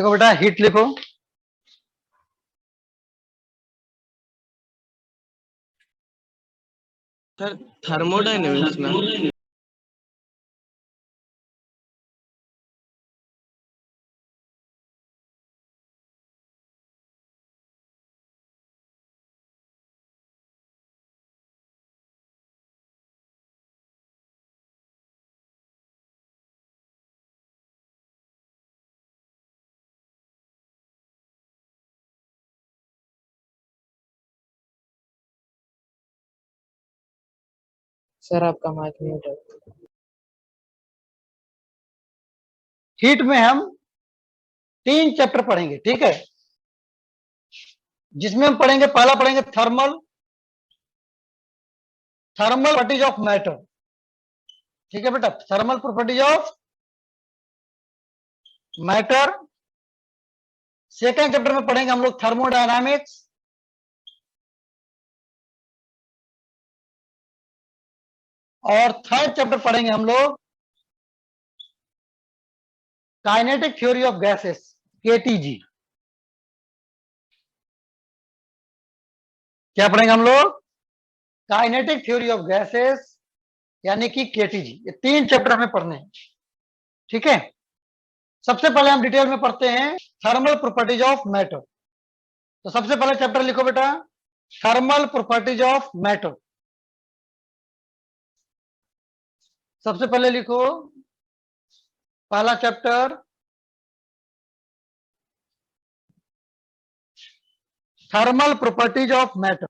देखो बेटा हीट लिखो। सर थर्मोडायनेमिक्स में सर आपका माइक म्यूट है। हीट में हम 3 चैप्टर पढ़ेंगे, ठीक है, जिसमें हम पढ़ेंगे, पहला पढ़ेंगे थर्मल प्रॉपर्टीज ऑफ मैटर। ठीक है बेटा, thermal properties of matter. Second chapter में पढ़ेंगे हम लोग थर्मोडायनामिक्स। और थर्ड चैप्टर पढ़ेंगे हम लोग kinetic theory of gases, KTG. क्या पढ़ेंगे हम लोग? काइनेटिक थ्योरी ऑफ गैसेस यानी कि केटीजी। ये 3 चैप्टर हमें पढ़ने हैं, ठीक है। सबसे पहले हम डिटेल में पढ़ते हैं थर्मल प्रॉपर्टीज ऑफ मैटर। तो सबसे पहले चैप्टर लिखो बेटा, थर्मल प्रॉपर्टीज ऑफ मैटर। सबसे पहले लिखो पहला chapter thermal properties of matter.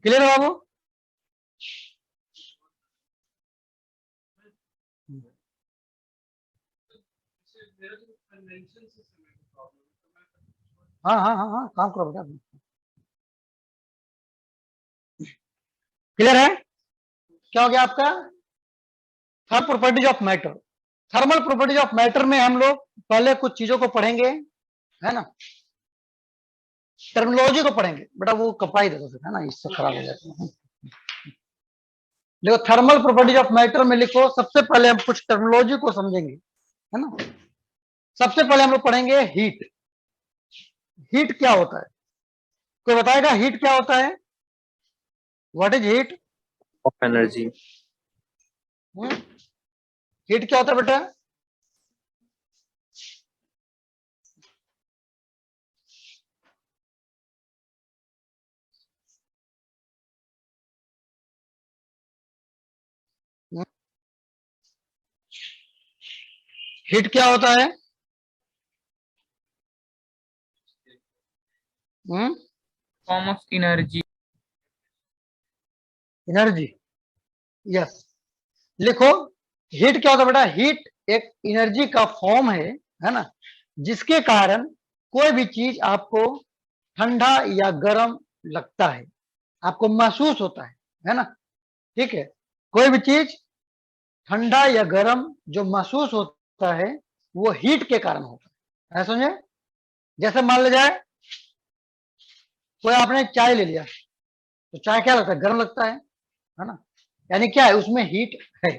Clear है बाबू? हाँ हाँ हाँ हाँ, काम करो बेटा। क्लियर है? क्या हो गया आपका? Thermal properties of matter. Thermal properties of matter में हम लोग पहले कुछ चीजों को पढ़ेंगे, है ना, टर्मिनोलॉजी को पढ़ेंगे। बेटा वो कपाई दे दो फिर, है ना, इससे खराब हो जाता है। देखो थर्मल प्रॉपर्टीज ऑफ मैटर में लिखो, सबसे पहले हम कुछ टर्मिनोलॉजी को समझेंगे, है ना। सबसे पहले हम लोग पढ़ेंगे हीट। हीट क्या होता है? कोई बताएगा हीट क्या होता है? What is heat? Of energy. Heat क्या होता है बेटा? हीट क्या होता है? Form of energy. Energy, yes. लिखो हीट क्या होता है बेटा? हीट एक एनर्जी का फॉर्म है ना, जिसके कारण कोई भी चीज आपको ठंडा या गर्म लगता है, आपको महसूस होता है ना, ठीक है। कोई भी चीज ठंडा या गर्म जो महसूस होता है वो हीट के कारण होता है समझे? जैसे मान लिया जाए कोई आपने चाय ले लिया, तो चाय क्या लगता है? गर्म लगता है ना, यानी क्या है उसमें हीट है,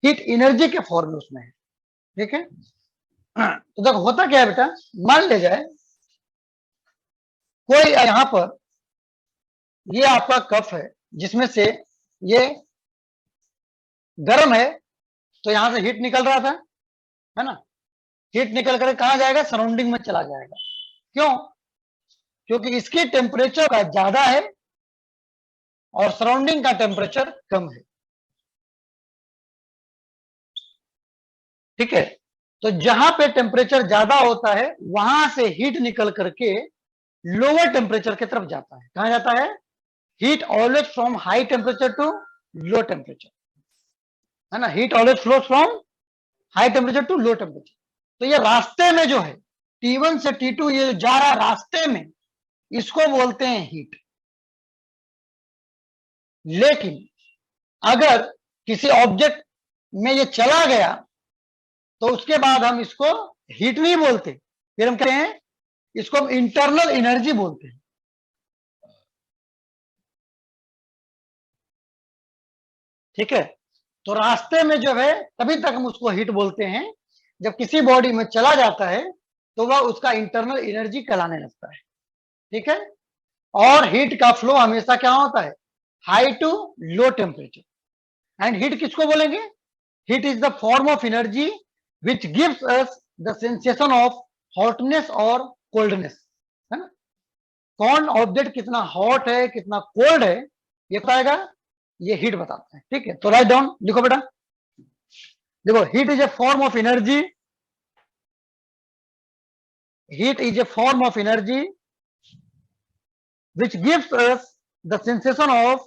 हीट एनर्जी के फॉर्म में उसमें है, ठीक है। तो देखो होता क्या है बेटा, मान ले जाए कोई यहां पर, ये आपका कप है जिसमें से ये गर्म है तो यहां से हीट निकल रहा था, है ना, हीट निकल कर कहां जाएगा, सराउंडिंग में चला जाएगा। क्यों? क्योंकि इसकी टेम्परेचर का ज्यादा है और सराउंडिंग का टेम्परेचर कम है। ठीक है, तो जहां पे टेम्परेचर ज्यादा होता है वहां से हीट निकल करके लोअर टेम्परेचर की तरफ जाता है। कहां जाता है? Heat always from high temperature to low temperature, है ना, heat always flow from high temperature to low temperature. तो ये रास्ते में जो है T1 से T2 ये जा रहा रास्ते में, इसको बोलते हैं हीट। लेकिन अगर किसी ऑब्जेक्ट में ये चला गया तो उसके बाद हम इसको हीट नहीं बोलते, फिर हम कहते हैं इसको हम इंटरनल एनर्जी बोलते हैं। ठीक है, तो रास्ते में जो है तभी तक हम उसको हीट बोलते हैं, जब किसी बॉडी में चला जाता है तो वह उसका इंटरनल एनर्जी कहलाने लगता है। ठीक है, और हीट का फ्लो हमेशा क्या होता है, high to low temperature. And heat किसको बोलेंगे? Heat is the form of energy which gives us the sensation of hotness और कोल्डनेस, है ना। कौन ऑब्जेक्ट कितना हॉट है कितना कोल्ड है ये बताएगा, ये हीट बताता है। ठीक है, तो राइट डाउन, लिखो बेटा। देखो, heat is a form of energy, heat is a form of energy which gives us the sensation of,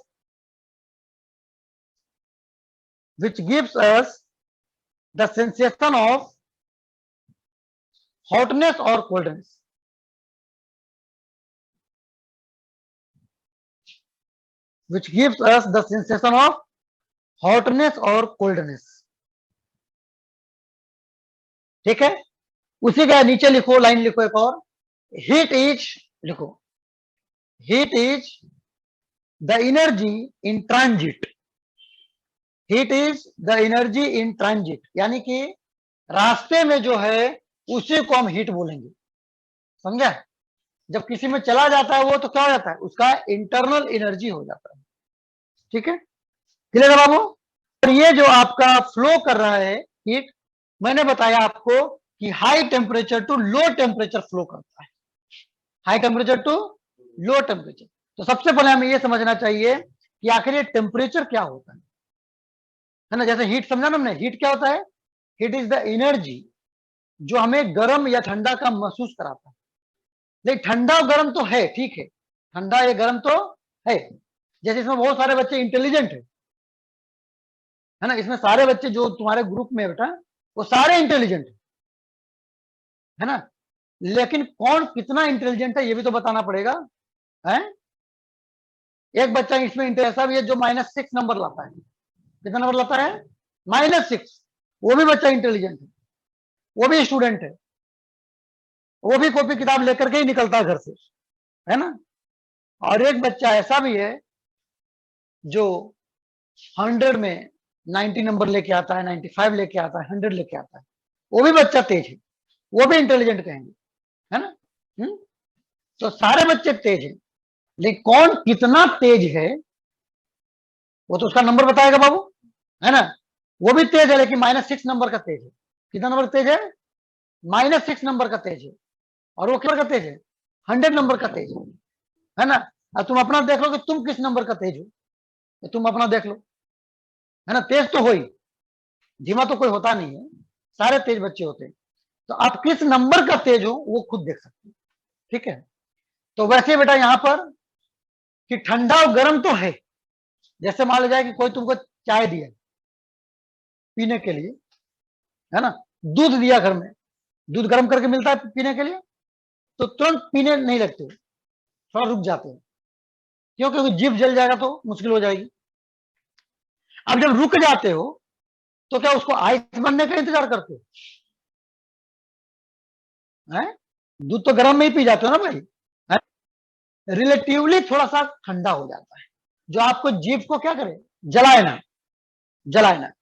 which gives us the sensation of hotness or coldness, which gives us the sensation of hotness or coldness। ठीक है, उसी का नीचे लिखो, line लिखो एक और, heat is, लिखो, heat is the energy in transit, heat is the energy in transit, यानी कि रास्ते में जो है उसी को हम हीट बोलेंगे। समझा? जब किसी में चला जाता है वो तो क्या हो जाता है, उसका इंटरनल एनर्जी हो जाता है। ठीक है, क्लियर है बाबू? और ये जो आपका फ्लो कर रहा है हीट, मैंने बताया आपको कि high temperature to low temperature flow करता है, high temperature to low temperature. तो सबसे पहले हमें ये समझना चाहिए कि आखिर ये टेम्परेचर क्या होता है ना। जैसे हीट समझा ना हमने, हीट क्या होता है, हीट इज द एनर्जी जो हमें गर्म या ठंडा का महसूस कराता है। लेकिन ठंडा और गर्म तो है, ठीक है, ठंडा या गर्म तो है। जैसे इसमें बहुत सारे बच्चे इंटेलिजेंट है ना, इसमें सारे बच्चे जो तुम्हारे ग्रुप में बेटा वो सारे इंटेलिजेंट है ना, लेकिन कौन कितना इंटेलिजेंट है ये भी तो बताना पड़ेगा, है। एक बच्चा इसमें ऐसा भी है जो -6 नंबर लाता है। कितना नंबर लाता है? -6। वो भी बच्चा इंटेलिजेंट है, वो भी स्टूडेंट है, वो भी कॉपी किताब लेकर के ही निकलता है घर से, है ना। और एक बच्चा ऐसा भी है जो 100 में 90 नंबर लेके आता है, 95 लेके आता है, 100 लेके आता है, वो भी बच्चा तेज है, वो भी इंटेलिजेंट कहेंगे, है ना। तो सारे बच्चे तेज हैं, लेकिन कौन कितना तेज है वो तो उसका नंबर बताएगा बाबू, है ना। वो भी तेज है लेकिन -6 नंबर का तेज है। कितना नंबर तेज है? -6 नंबर का तेज है। और वो क्या का तेज है? 100 नंबर का तेज है ना। अब तुम अपना देख लो कि तुम किस नंबर का तेज हो, तो तुम अपना देख लो, है ना। तेज तो हो ही, धीमा तो कोई होता नहीं है, सारे तेज बच्चे होते हैं। तो आप किस नंबर का तेज हो वो खुद देख सकते हो। ठीक है, तो वैसे बेटा यहां पर कि ठंडा और गर्म तो है। जैसे मान लीजिए कि कोई तुमको चाय दिया पीने के लिए, है ना, दूध दिया घर में, दूध गर्म करके मिलता है पीने के लिए, तो तुरंत पीने नहीं लगते, थोड़ा रुक जाते हैं। क्यों? क्योंकि जीभ जल जाएगा तो मुश्किल हो जाएगी। अब जब रुक जाते हो तो क्या उसको आइस बनने का इंतजार करते हो? दूध तो गर्म में ही पी जाते हो ना भाई, है? रिलेटिवली थोड़ा सा ठंडा हो जाता है, जो आपको जीभ को क्या करे, जलाए ना, जलाए ना,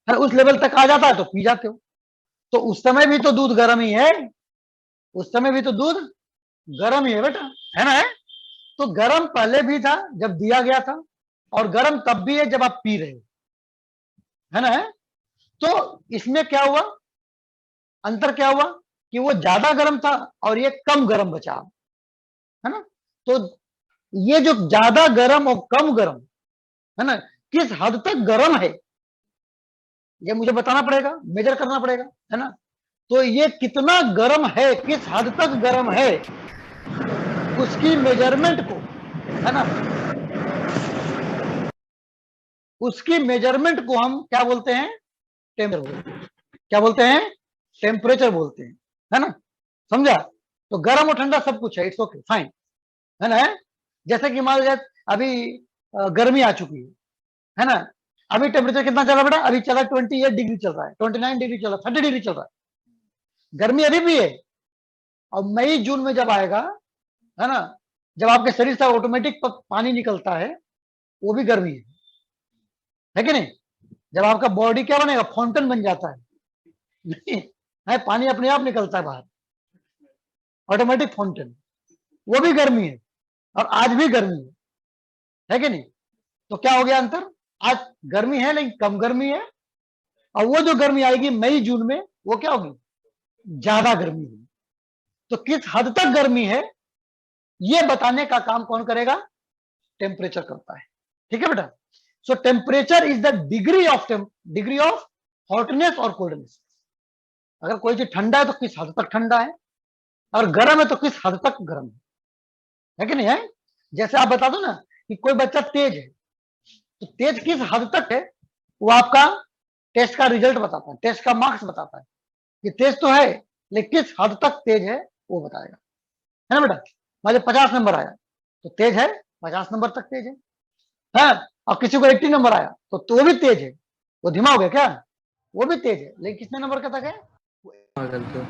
है। उस लेवल तक आ जाता है तो पी जाते हो। तो उस समय भी तो दूध गर्म ही है, उस समय भी तो दूध गर्म ही है बेटा, है ना, है? तो गर्म पहले भी था जब दिया गया था, और गर्म तब भी है जब आप पी रहे हो। है ना? तो इसमें क्या हुआ, अंतर क्या हुआ कि वो ज्यादा गर्म था और ये कम गर्म बचा, है ना? तो ये जो ज्यादा गर्म और कम गर्म, है ना, किस हद तक गर्म है ये मुझे बताना पड़ेगा, मेजर करना पड़ेगा, है ना? तो ये कितना गर्म है, किस हद तक गर्म है, उसकी मेजरमेंट को, है ना, उसकी मेजरमेंट को हम क्या बोलते हैं, टेम्परेचर बोलते हैं। क्या बोलते हैं? टेम्परेचर बोलते हैं, है ना? समझा? तो गर्म और ठंडा सब कुछ है, इट्स ओके फाइन, है ना? जैसे कि मान लीजिए अभी गर्मी आ चुकी है ना? अभी टेम्परेचर कितना चल रहा है बेटा? अभी चला 28 डिग्री चल रहा है, 29 डिग्री चल रहा है, 30 डिग्री चल रहा है। गर्मी अभी भी है। और मई जून में जब आएगा, है ना, जब आपके शरीर से ऑटोमेटिक पानी निकलता है, वो भी गर्मी है कि नहीं? जब आपका बॉडी क्या बनेगा, फाउंटेन बन जाता है, नहीं है, पानी अपने आप निकलता है बाहर, ऑटोमेटिक फाउंटेन, वो भी गर्मी है। और आज भी गर्मी है कि नहीं? तो क्या हो गया अंतर? आज गर्मी है लेकिन कम गर्मी है, और वो जो गर्मी आएगी मई जून में, वो क्या होगी, ज्यादा गर्मी होगी। तो किस हद तक गर्मी है ये बताने का काम कौन करेगा? टेम्परेचर करता है। ठीक है बेटा? सो temperature is the degree of hotness और कोल्डनेस। अगर कोई चीज ठंडा है तो किस हद तक ठंडा है, और गर्म है तो किस हद तक गर्म है कि नहीं है? जैसे आप बता दो ना कि कोई बच्चा तेज है, तो तेज किस हद तक है, वो आपका टेस्ट का रिजल्ट बताता है, टेस्ट का मार्क्स बताता है कि तेज तो है लेकिन किस हद तक तेज है वो बताएगा, है ना बेटा? मुझे 50 नंबर आया तो तेज है, 50 नंबर तक तेज है। हाँ, और किसी को 80 नंबर आया तो वो भी तेज है, वो धीमा हो गया क्या? वो भी तेज है लेकिन कितने नंबर का तक है? पागल तो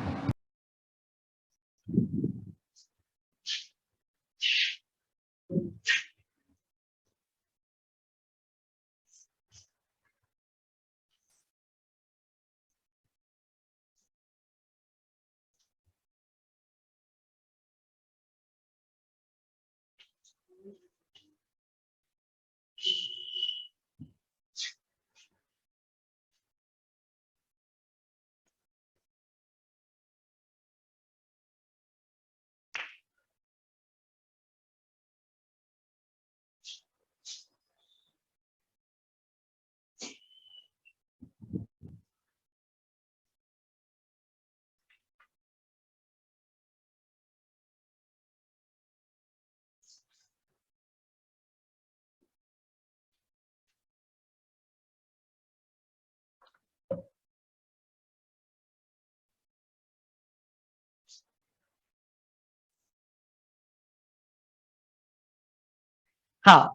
हाँ,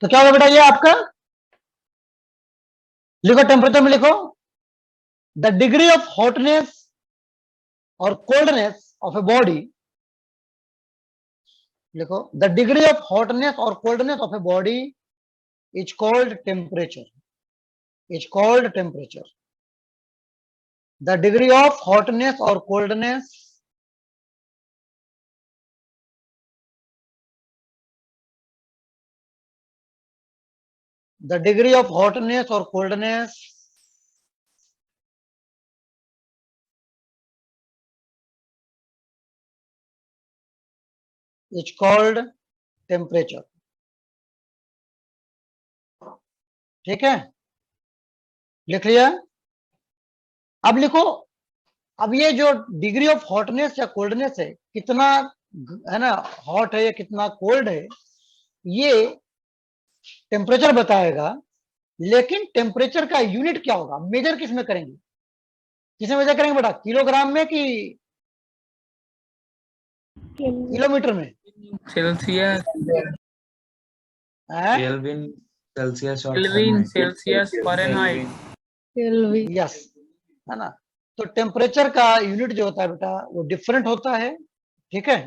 तो क्या होगा बेटा, ये आपका लिखो, टेम्परेचर में लिखो, द डिग्री ऑफ हॉटनेस और कोल्डनेस ऑफ ए बॉडी, लिखो, द डिग्री ऑफ हॉटनेस और coldness of a body is called temperature, is called temperature. The degree of hotness और coldness the degree of hotness और coldness is called temperature. ठीक है, लिख लिया? अब लिखो, अब ये जो डिग्री ऑफ हॉटनेस या कोल्डनेस है, कितना है ना हॉट है या कितना कोल्ड है, ये टेम्परेचर बताएगा। लेकिन टेम्परेचर का यूनिट क्या होगा, मेजर किस में करेंगे, किसमें मेजर करेंगे बेटा, किलोग्राम में कि किलोमीटर में? सेल्सियस, केल्विन, सेल्सियस और kelvin, Fahrenheit. Celsius, Fahrenheit. Yes, है ना? तो टेम्परेचर का यूनिट जो होता है बेटा वो डिफरेंट होता है। ठीक है?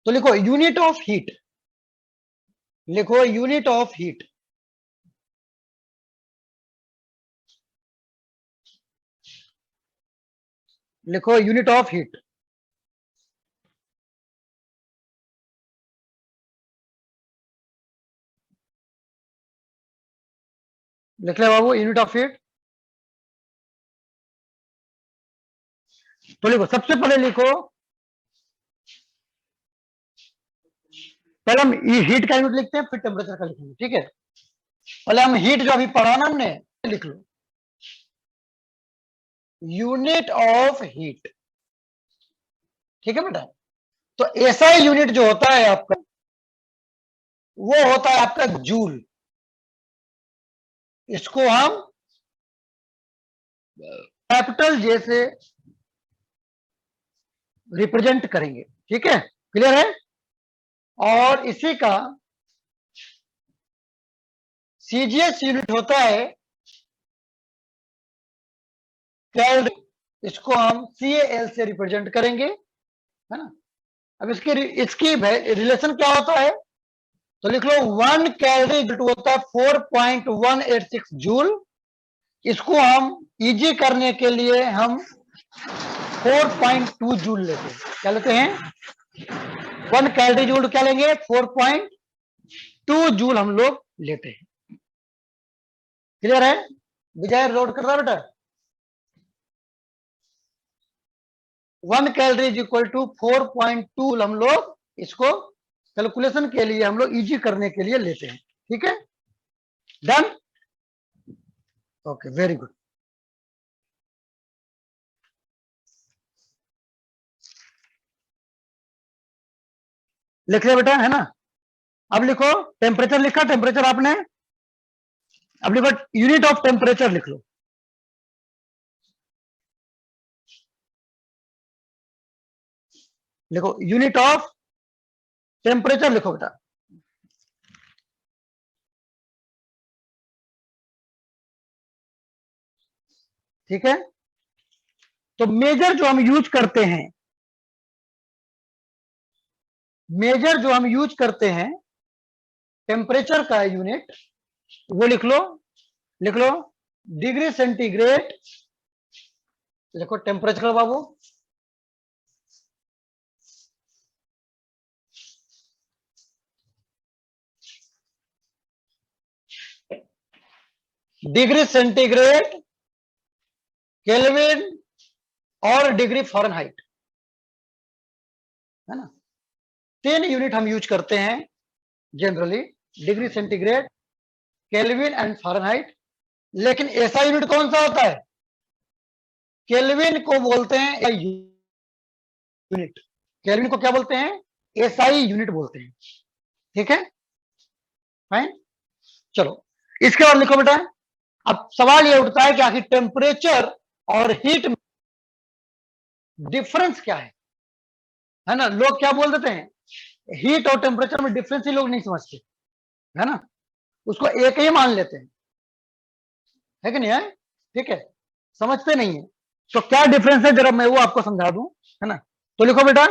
तो लिखो यूनिट ऑफ हीट, लिखो यूनिट ऑफ हीट, लिखो यूनिट ऑफ हीट। लिख ले बाबू, यूनिट ऑफ हीट। तो लिखो, सबसे पहले लिखो, पहले हम हीट का यूनिट लिखते हैं, फिर टेम्परेचर का लिखेंगे, ठीक है। पहले हम हीट जो अभी पढ़ा ना हमने, लिख लो, यूनिट ऑफ हीट, ठीक है बेटा। तो ऐसा यूनिट जो होता है आपका, वो होता है आपका जूल। इसको हम कैपिटल जे से रिप्रेजेंट करेंगे, ठीक है, क्लियर है। और इसी का सीजीएस यूनिट होता है कैलोरी, इसको हम CAL से रिप्रेजेंट करेंगे, है ना। अब इसकी रिलेशन क्या होता है, तो लिख लो 1 कैलोरी होता है 4.186 जूल। इसको हम इजी करने के लिए हम 4.2 जूल लेते हैं। क्या लेते हैं, 1 कैलोरी जूल क्या लेंगे, 4.2 जूल हम लोग लेते हैं, क्लियर है। विजय लोड कर रहा है बेटा। 1 कैलोरी इज इक्वल टू 4.2 हम लोग इसको कैलकुलेशन के लिए, हम लोग इजी करने के लिए लेते हैं, ठीक है। Done, okay, very good. लिख लिया बेटा, है ना। अब लिखो टेम्परेचर, लिखा टेम्परेचर आपने। अब लिखो यूनिट ऑफ टेम्परेचर, लिख लो। लिखो यूनिट ऑफ टेम्परेचर, लिखो बेटा। ठीक है, तो मेजर जो हम यूज करते हैं, मेजर जो हम यूज करते हैं टेम्परेचर का यूनिट, वो लिख लो, लिख लो डिग्री सेंटीग्रेड। लिखो टेम्परेचर बाबू, डिग्री सेंटीग्रेड, केल्विन और डिग्री फ़ारेनहाइट, है ना। 3 यूनिट हम यूज करते हैं generally, degree centigrade, kelvin and Fahrenheit. लेकिन ऐसा यूनिट कौन सा होता है, केल्विन को बोलते हैं यूनिट, केल्विन को क्या बोलते हैं, एसआई यूनिट बोलते हैं, ठीक है, फाइन। चलो इसके बाद लिखो बेटा। अब सवाल ये उठता है कि आखिर टेम्परेचर और हीट में डिफरेंस क्या है ना। लोग क्या बोल देते हैं, हीट और टेम्परेचर में डिफरेंस ही लोग नहीं समझते, है ना, उसको एक ही मान लेते है कि नहीं है, ठीक है, समझते नहीं है। तो क्या डिफरेंस है, जरा मैं वो आपको समझा दूं, है ना। तो लिखो बेटा,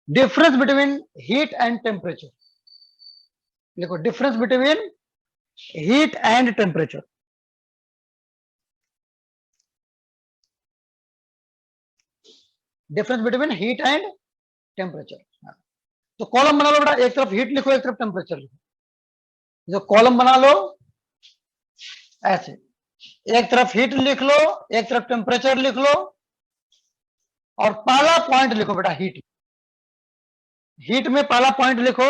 difference between heat and temperature. लिखो difference between heat and temperature. Difference between heat and temperature. तो कॉलम बना लो बेटा, एक तरफ हीट लिखो, एक तरफ टेम्परेचर लिखो। जो कॉलम बना लो ऐसे, एक तरफ हीट लिख लो, एक तरफ टेम्परेचर लिख लो, और पहला पॉइंट लिखो बेटा हीट। हीट में पहला पॉइंट लिखो,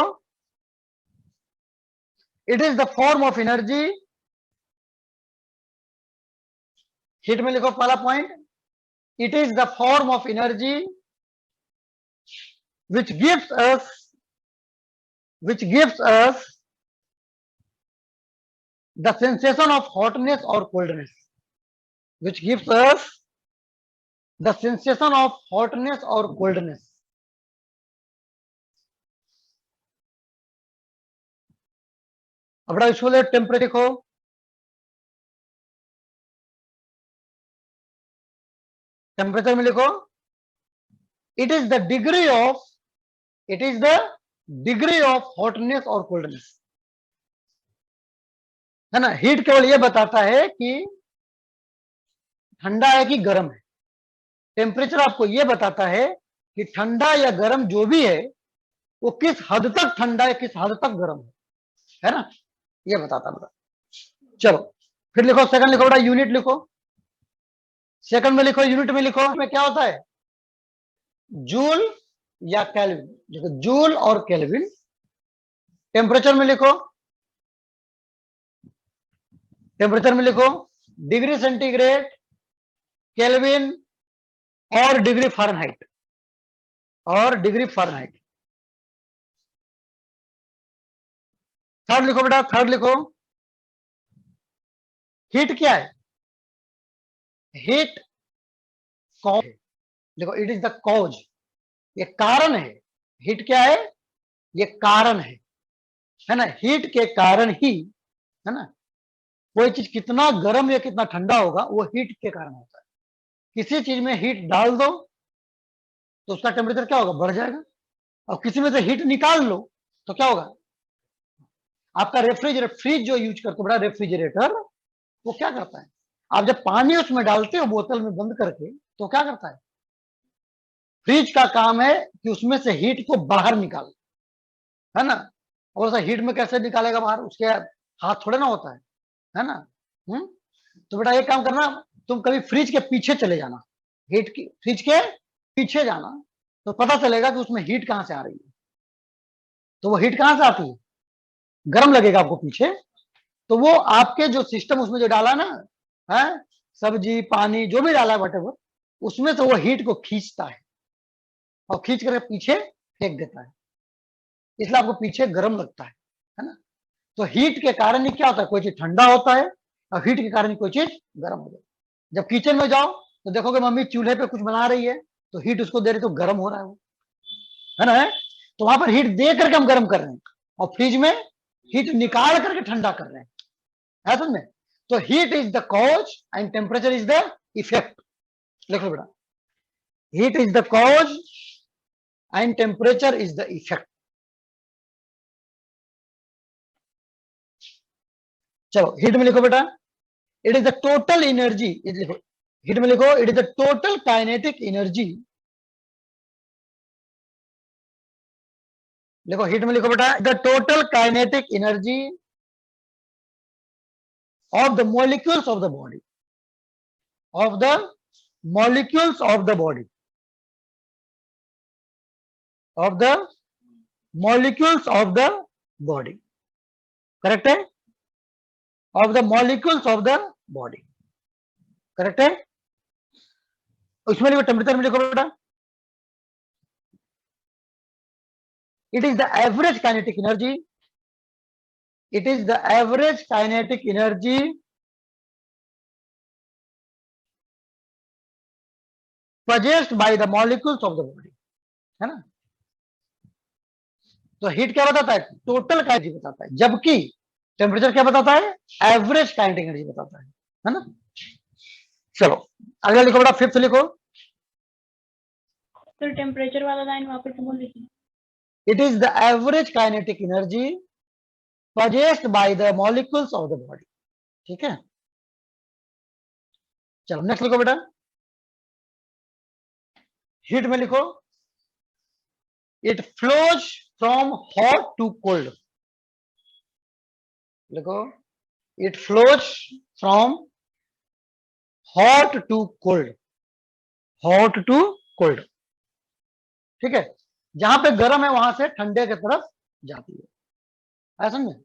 it is the form of energy. Heat में लिखो पहला point, it is the form of energy which gives us the sensation of hotness or coldness, which gives us the sensation of hotness or coldness. अब इसको ले temperature लिखो, temperature में लिखो, it is the degree of, it is the degree of hotness और coldness, है ना। Heat केवल ये बताता है कि ठंडा है कि गर्म है, टेम्परेचर आपको ये बताता है कि ठंडा या गर्म जो भी है वो किस हद तक ठंडा है, किस हद तक गर्म है ना, ये बताता। चलो फिर लिखो सेकंड, लिखो बेटा यूनिट लिखो, सेकंड में लिखो, यूनिट में लिखो, में क्या होता है जूल या केल्विन, देखो जूल और केल्विन। टेम्परेचर में लिखो, टेम्परेचर में लिखो डिग्री सेंटीग्रेड, केल्विन और डिग्री फ़ारेनहाइट, और डिग्री फ़ारेनहाइट। थर्ड लिखो बेटा, थर्ड लिखो हीट क्या है, हीट कॉज, देखो इट इज द कॉज, ये कारण है। हीट क्या है, ये कारण है ना, हीट के कारण ही, है ना, कोई चीज कितना गर्म या कितना ठंडा होगा वो हीट के कारण होता है। किसी चीज में हीट डाल दो तो उसका टेम्परेचर क्या होगा, बढ़ जाएगा, और किसी में से हीट निकाल लो तो क्या होगा। आपका रेफ्रिजरेटर, फ्रिज जो यूज करते हो बड़ा रेफ्रिजरेटर, वो क्या करता है, आप जब पानी उसमें डालते हो बोतल में बंद करके तो क्या करता है, फ्रिज का काम है कि उसमें से हीट को बाहर निकाल, है ना, और उसे हीट में कैसे निकालेगा बाहर, उसके हाथ थोड़े ना होता है ना। तो बेटा एक काम करना, तुम कभी फ्रिज के पीछे चले जाना, हीट की फ्रिज के पीछे जाना, तो पता चलेगा कि उसमें हीट कहां से आ रही है। तो वो हीट कहां से आती है, गर्म लगेगा आपको पीछे, तो वो आपके जो सिस्टम उसमें जो डाला ना, है सब्जी पानी जो भी डाला है वटेवर, उसमें से वो हीट को खींचता है और खींच कर पीछे फेंक देता है, इसलिए आपको पीछे गर्म लगता है ना। तो हीट के कारण ही क्या होता है, कोई चीज ठंडा होता है और हीट के कारण कोई चीज गर्म हो जाती है। जब किचन में जाओ तो देखोगे मम्मी चूल्हे पे कुछ बना रही है तो हीट उसको दे रही तो गर्म हो रहा है वो, है ना, तो वहां पर हीट दे करके हम गर्म कर रहे हैं, और फ्रिज में हीट निकाल करके ठंडा कर रहे हैं, है समझ में। तो heat is the cause and temperature is the effect, लिख लो बेटा, heat is the cause and temperature is the effect. चलो हीट में लिखो बेटा, it is the total energy, लिखो हीट में लिखो it is the total kinetic energy, लिखो हीट में लिखो बेटा the total kinetic energy of the molecules of the body, of the molecules of the body, of the molecules of the body, correct है, of the molecules of the body, correct है। उसमें लिखो temperature में लिखो बेटा it is the average kinetic energy, it is the average kinetic energy possessed by the molecules of the body, है ना। तो हीट क्या बताता है, टोटल काइनेटिक बताता है, जबकि टेम्परेचर क्या बताता है, एवरेज काइनेटिक एनर्जी बताता है ना। चलो अगला लिखो बेटा, फिफ्थ लिखो, तो टेम्परेचर वाला लाइन वापस से बोल दीजिए। It is the average kinetic energy possessed by the molecules of the body, ठीक है। चलो नेक्स्ट लिखो बेटा, हीट में लिखो it flows from hot to cold, लिखो it flows from hot to cold, hot to cold, ठीक है, जहां पे गर्म है वहां से ठंडे की तरफ जाती है, ऐसा नहीं,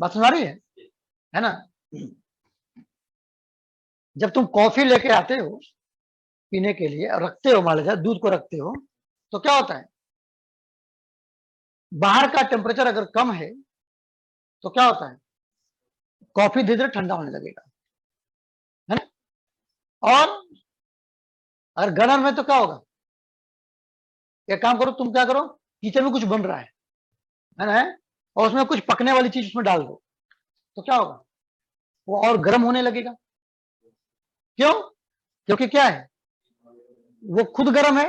बात सुना रही है ना। जब तुम कॉफी लेके आते हो पीने के लिए और रखते हो, मान लीजिए दूध को रखते हो, तो क्या होता है, बाहर का टेम्परेचर अगर कम है तो क्या होता है, कॉफी धीरे धीरे ठंडा होने लगेगा, है ना। और अगर गर्म है तो क्या होगा, एक काम करो, तुम क्या करो, किचन में कुछ बन रहा है ना, और उसमें कुछ पकने वाली चीज उसमें डाल दो, तो क्या होगा, वो और गर्म होने लगेगा, क्यों, क्योंकि क्या है, वो खुद गर्म है,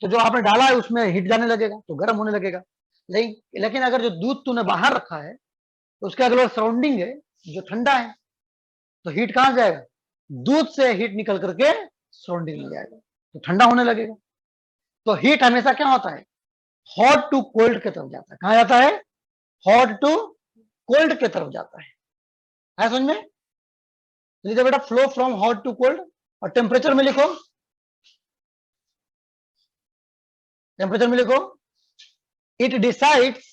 तो जो आपने डाला है उसमें हीट जाने लगेगा तो गर्म होने लगेगा। लेकिन अगर जो दूध तूने बाहर रखा है तो उसके अगले सराउंडिंग है जो ठंडा है, तो हीट कहां जाएगा, दूध से हीट निकल करके सराउंडिंग में जाएगा तो ठंडा होने लगेगा। तो हीट हमेशा क्या होता है, हॉट टू कोल्ड की तरफ जाता है, कहां जाता है, हॉट टू कोल्ड की तरफ जाता है समझ में। तो लीजिए बेटा, flow from hot to cold, और टेम्परेचर में लिखो, टेम्परेचर में लिखो, इट डिसाइड्स,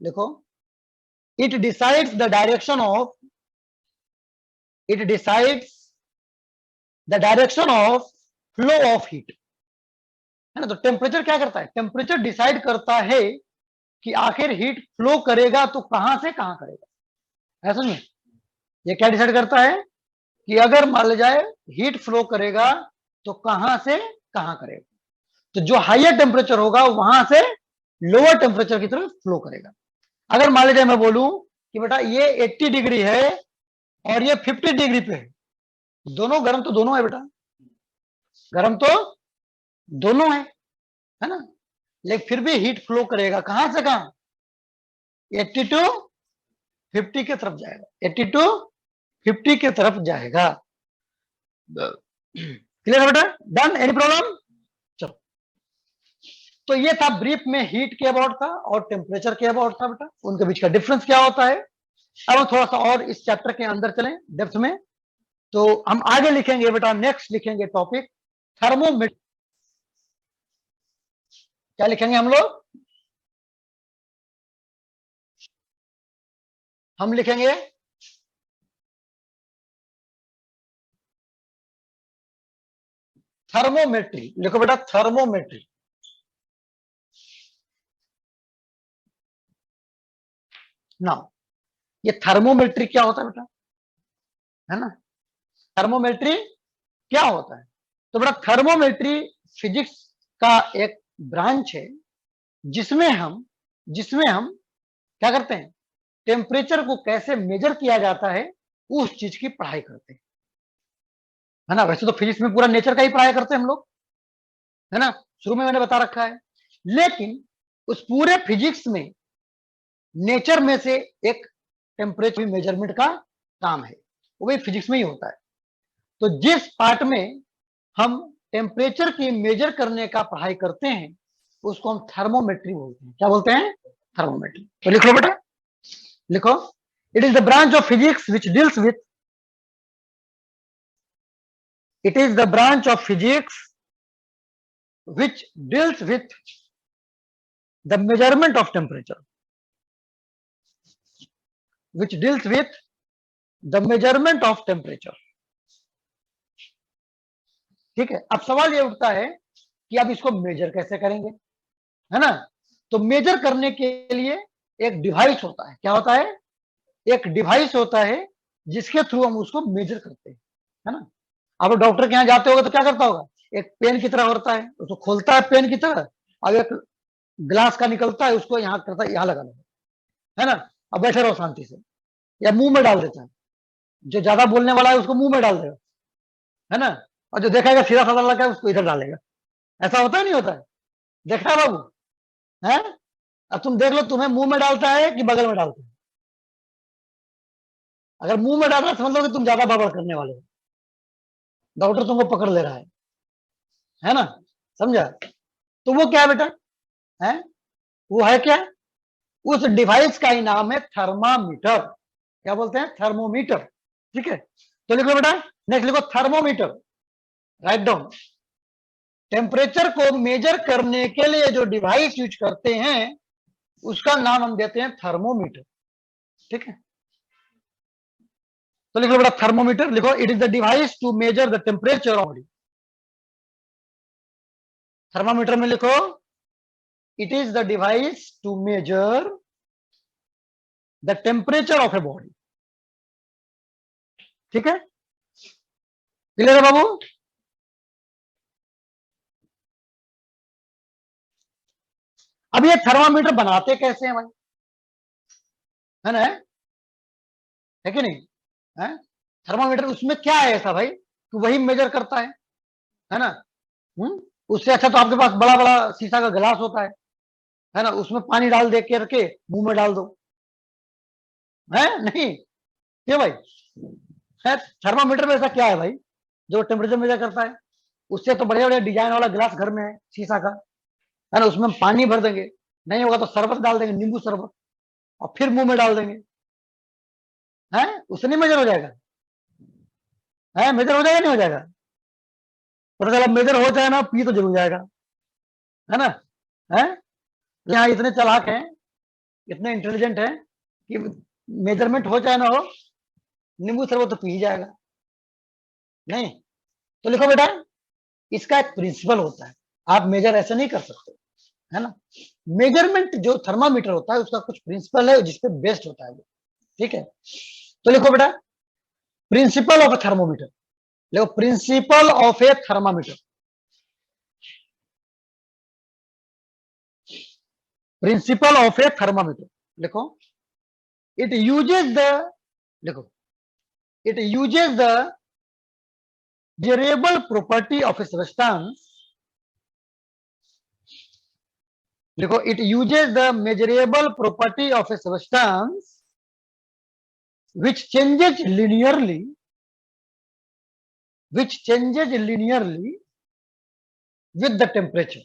लिखो, it decides the direction of, it decides the direction of flow of heat, है ना। तो टेम्परेचर क्या करता है, टेम्परेचर डिसाइड करता है कि आखिर हीट फ्लो करेगा तो कहां से कहां करेगा, ऐसा नहीं। ये क्या डिसाइड करता है कि अगर मान लिया जाए हीट फ्लो करेगा तो कहां से कहां करेगा। तो जो हायर टेम्परेचर होगा वहां से लोअर टेम्परेचर की तरफ फ्लो करेगा। अगर मान लीजिए मैं बोलूं कि बेटा ये 80 डिग्री है और ये 50 डिग्री पे है, दोनों गर्म तो दोनों है बेटा, गर्म तो दोनों है ना, लेकिन फिर भी हीट फ्लो करेगा कहां से कहां, 80 टू 50 की तरफ जाएगा, 80 टू 50 की तरफ जाएगा। क्लियर है बेटा, डन, एनी प्रॉब्लम। चलो, तो ये था ब्रीफ में हीट के अबाउट था और टेम्परेचर के अबाउट था बेटा, उनके बीच का डिफरेंस क्या होता है। अब हम थोड़ा सा और इस चैप्टर के अंदर चलें डेप्थ में, तो हम आगे लिखेंगे बेटा, नेक्स्ट लिखेंगे टॉपिक थर्मोमीटर। क्या लिखेंगे हम लोग, हम लिखेंगे थर्मोमेट्री, लिखो बेटा थर्मोमेट्री। ना, ये थर्मोमेट्री क्या होता है बेटा, है ना, थर्मोमेट्री क्या होता है। तो बेटा थर्मोमेट्री फिजिक्स का एक ब्रांच है जिसमें हम क्या करते हैं, टेम्परेचर को कैसे मेजर किया जाता है उस चीज की पढ़ाई करते हैं, है ना। वैसे तो फिजिक्स में पूरा नेचर का ही पढ़ाई करते हैं हम लोग, है ना, शुरू में मैंने बता रखा है, लेकिन उस पूरे फिजिक्स में नेचर में से एक टेम्परेचर मेजरमेंट का काम है, वो भी फिजिक्स में ही होता है। तो जिस पार्ट में हम टेम्परेचर की मेजर करने का पढ़ाई करते हैं उसको हम थर्मोमेट्री बोलते हैं। क्या बोलते हैं, थर्मोमेट्री। तो लिख लो बेटा, लिखो, it is the branch of physics which deals with, it is the branch of physics which deals with the measurement of temperature, which deals with the measurement of temperature। ठीक है, अब सवाल ये उठता है कि अब इसको मेजर कैसे करेंगे, है ना। तो मेजर करने के लिए एक डिवाइस होता है, क्या होता है, एक डिवाइस होता है जिसके थ्रू हम उसको मेजर करते हैं, है ना। अब डॉक्टर के यहाँ जाते होगा तो क्या करता होगा, एक पेन की तरह होता है, उसको खोलता है पेन की तरह, अब एक ग्लास का निकलता है उसको यहाँ करता है, यहाँ लगा लेता है ना, अब बैठे रहो शांति से, या मुंह में डाल देता है, जो ज्यादा बोलने वाला है उसको मुंह में डाल देगा, है ना, और जो देखेगा सीधा साधा लगा है उसको इधर डालेगा। ऐसा होता है नहीं होता है, देखा है बाबू, है। अब तुम देख लो तुम्हें मुंह में डालता है कि बगल में डालता है। अगर मुंह में डाल रहा है समझ लो कि तुम ज्यादा बड़बड़ करने वाले हो, डॉक्टर तुमको पकड़ ले रहा है ना, समझा। तो वो क्या है बेटा, है वो है क्या, उस डिवाइस का ही नाम है थर्मामीटर। क्या बोलते हैं, थर्मोमीटर। ठीक है, तो लिखो बेटा, नेक्स्ट लिखो थर्मोमीटर, राइट डाउन। टेम्परेचर को मेजर करने के लिए जो डिवाइस यूज करते हैं उसका नाम हम देते हैं थर्मोमीटर। ठीक है, तो लिखो बेटा थर्मोमीटर, लिखो, it is the device to measure the temperature of body. Thermometer में लिखो, it is the device to measure the temperature of a body. ठीक है, क्लियर है बाबू। अब ये थर्मामीटर बनाते कैसे हैं भाई, है ना, है कि नहीं, है। थर्मामीटर उसमें क्या है ऐसा भाई कि वही मेजर करता है ना। उससे अच्छा तो आपके पास बड़ा बड़ा शीशा का गिलास होता है ना, उसमें पानी डाल दे के रखे, मुंह में डाल दो, है नहीं, क्यों भाई, है। थर्मामीटर में ऐसा क्या है भाई जो टेम्परेचर मेजर करता है, उससे तो बढ़िया बढ़िया डिजाइन वाला गिलास घर में है शीशा का, है ना, उसमें हम पानी भर देंगे, नहीं होगा तो शरबत डाल देंगे, नींबू शरबत, और फिर मुंह में डाल देंगे, है, उससे नहीं मेजर हो जाएगा। है, मेजर हो जाएगा नहीं हो जाएगा? पता चला मेजर हो जाए ना, पी तो जरूर जाएगा, है ना? है, यहाँ इतने चालाक हैं, इतने इंटेलिजेंट हैं कि मेजरमेंट हो चाहे ना हो, नींबू शरबत तो पी ही जाएगा। नहीं तो लिखो बेटा, इसका एक प्रिंसिपल होता है, आप मेजर ऐसे नहीं कर सकते, है ना? मेजरमेंट जो थर्मामीटर होता है उसका कुछ प्रिंसिपल है जिसपे बेस्ड होता है वो, ठीक है? तो लिखो बेटा, प्रिंसिपल ऑफ ए थर्मोमीटर, लिखो principle of A thermometer, principle of A thermometer, लिखो इट यूजेस द, लिखो it uses the measurable property of a substance, देखो it uses the measurable property of a substance which changes linearly with the temperature,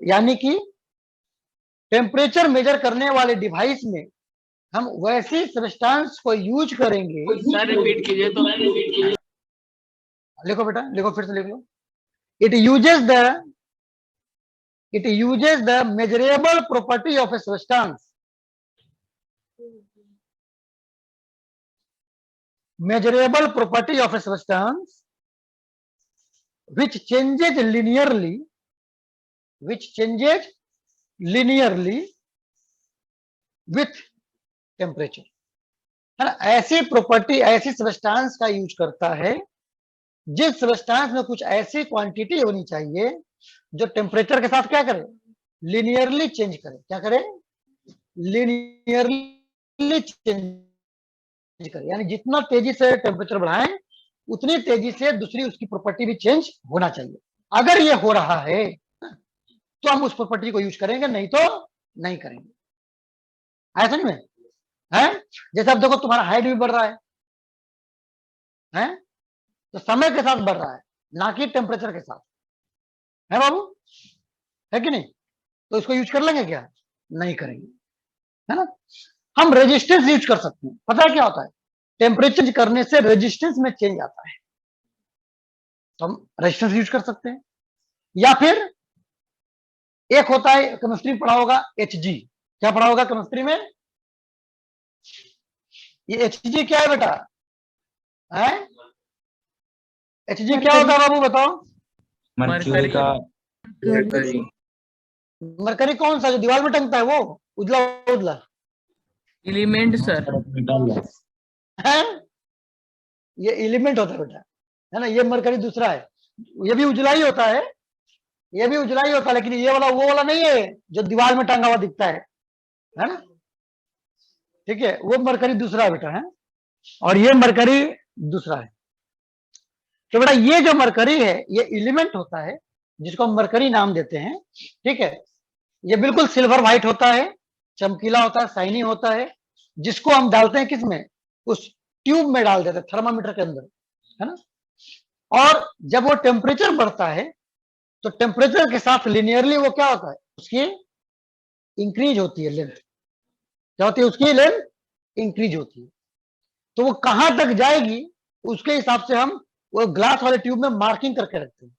यानी कि temperature measure करने वाले device में हम वैसी सब्सटेंस को यूज करेंगे। सर रिपीट कीजिए तो। लिखो बेटा, लिखो फिर से लिख लो, it uses the measurable property of a substance, measurable property of a substance which changes linearly with temperature, है ना? ऐसी प्रॉपर्टी, ऐसी सब्सटेंस का यूज करता है जिस सब्सटेंस में कुछ ऐसी क्वांटिटी होनी चाहिए जो टेम्परेचर के साथ क्या करे, लिनियरली चेंज करे। क्या करे? लिनियरली चेंज करे, यानी जितना तेजी से टेम्परेचर बढ़ाएं उतनी तेजी से दूसरी उसकी प्रॉपर्टी भी चेंज होना चाहिए। अगर ये हो रहा है तो हम उस प्रॉपर्टी को यूज करेंगे, नहीं तो नहीं करेंगे। आया समझ में? है जैसे अब देखो तुम्हारा हाइट भी बढ़ रहा है तो समय के साथ बढ़ रहा है, ना कि टेम्परेचर के साथ, है बाबू? है कि नहीं? तो इसको यूज कर लेंगे क्या? नहीं करेंगे, है ना? हम रेजिस्टेंस यूज कर सकते हैं। पता है क्या होता है? टेम्परेचर करने से रेजिस्टेंस में चेंज आता है, तो हम रेजिस्टेंस यूज कर सकते हैं। या फिर एक होता है, केमिस्ट्री में पढ़ा होगा Hg। क्या पढ़ा होगा केमिस्ट्री में? ये Hg क्या है बेटा? है Hg क्या होता है बाबू, बताओ? मर्क्यूरी का मरकरी कौन सा जो दीवार में टंगता है, वो उजला उजला एलिमेंट सर। है? ये एलिमेंट होता है बेटा, है ना? ये मरकरी दूसरा है, ये भी उजला ही होता है, ये भी उजला ही होता है, लेकिन ये वाला वो वाला नहीं है जो दीवार में टंगा हुआ दिखता है ना? ठीक है, वो मरकरी दूसरा है बेटा, है? और ये मरकरी दूसरा है। तो बेटा ये जो मरकरी है ये एलिमेंट होता है जिसको हम मरकरी नाम देते हैं, ठीक है? ये बिल्कुल सिल्वर व्हाइट होता है, चमकीला होता है, शाइनी होता है, जिसको हम डालते हैं किसमें? उस ट्यूब में डाल देते हैं, थर्मामीटर के अंदर, है ना? और जब वो टेम्परेचर बढ़ता है तो टेम्परेचर के साथ लिनियरली वो क्या होता है, उसकी इंक्रीज होती है लेंथ। क्या होती है? उसकी लेंथ इंक्रीज होती है। तो वो कहां तक जाएगी उसके हिसाब से हम वो ग्लास वाले ट्यूब में मार्किंग करके रखते हैं,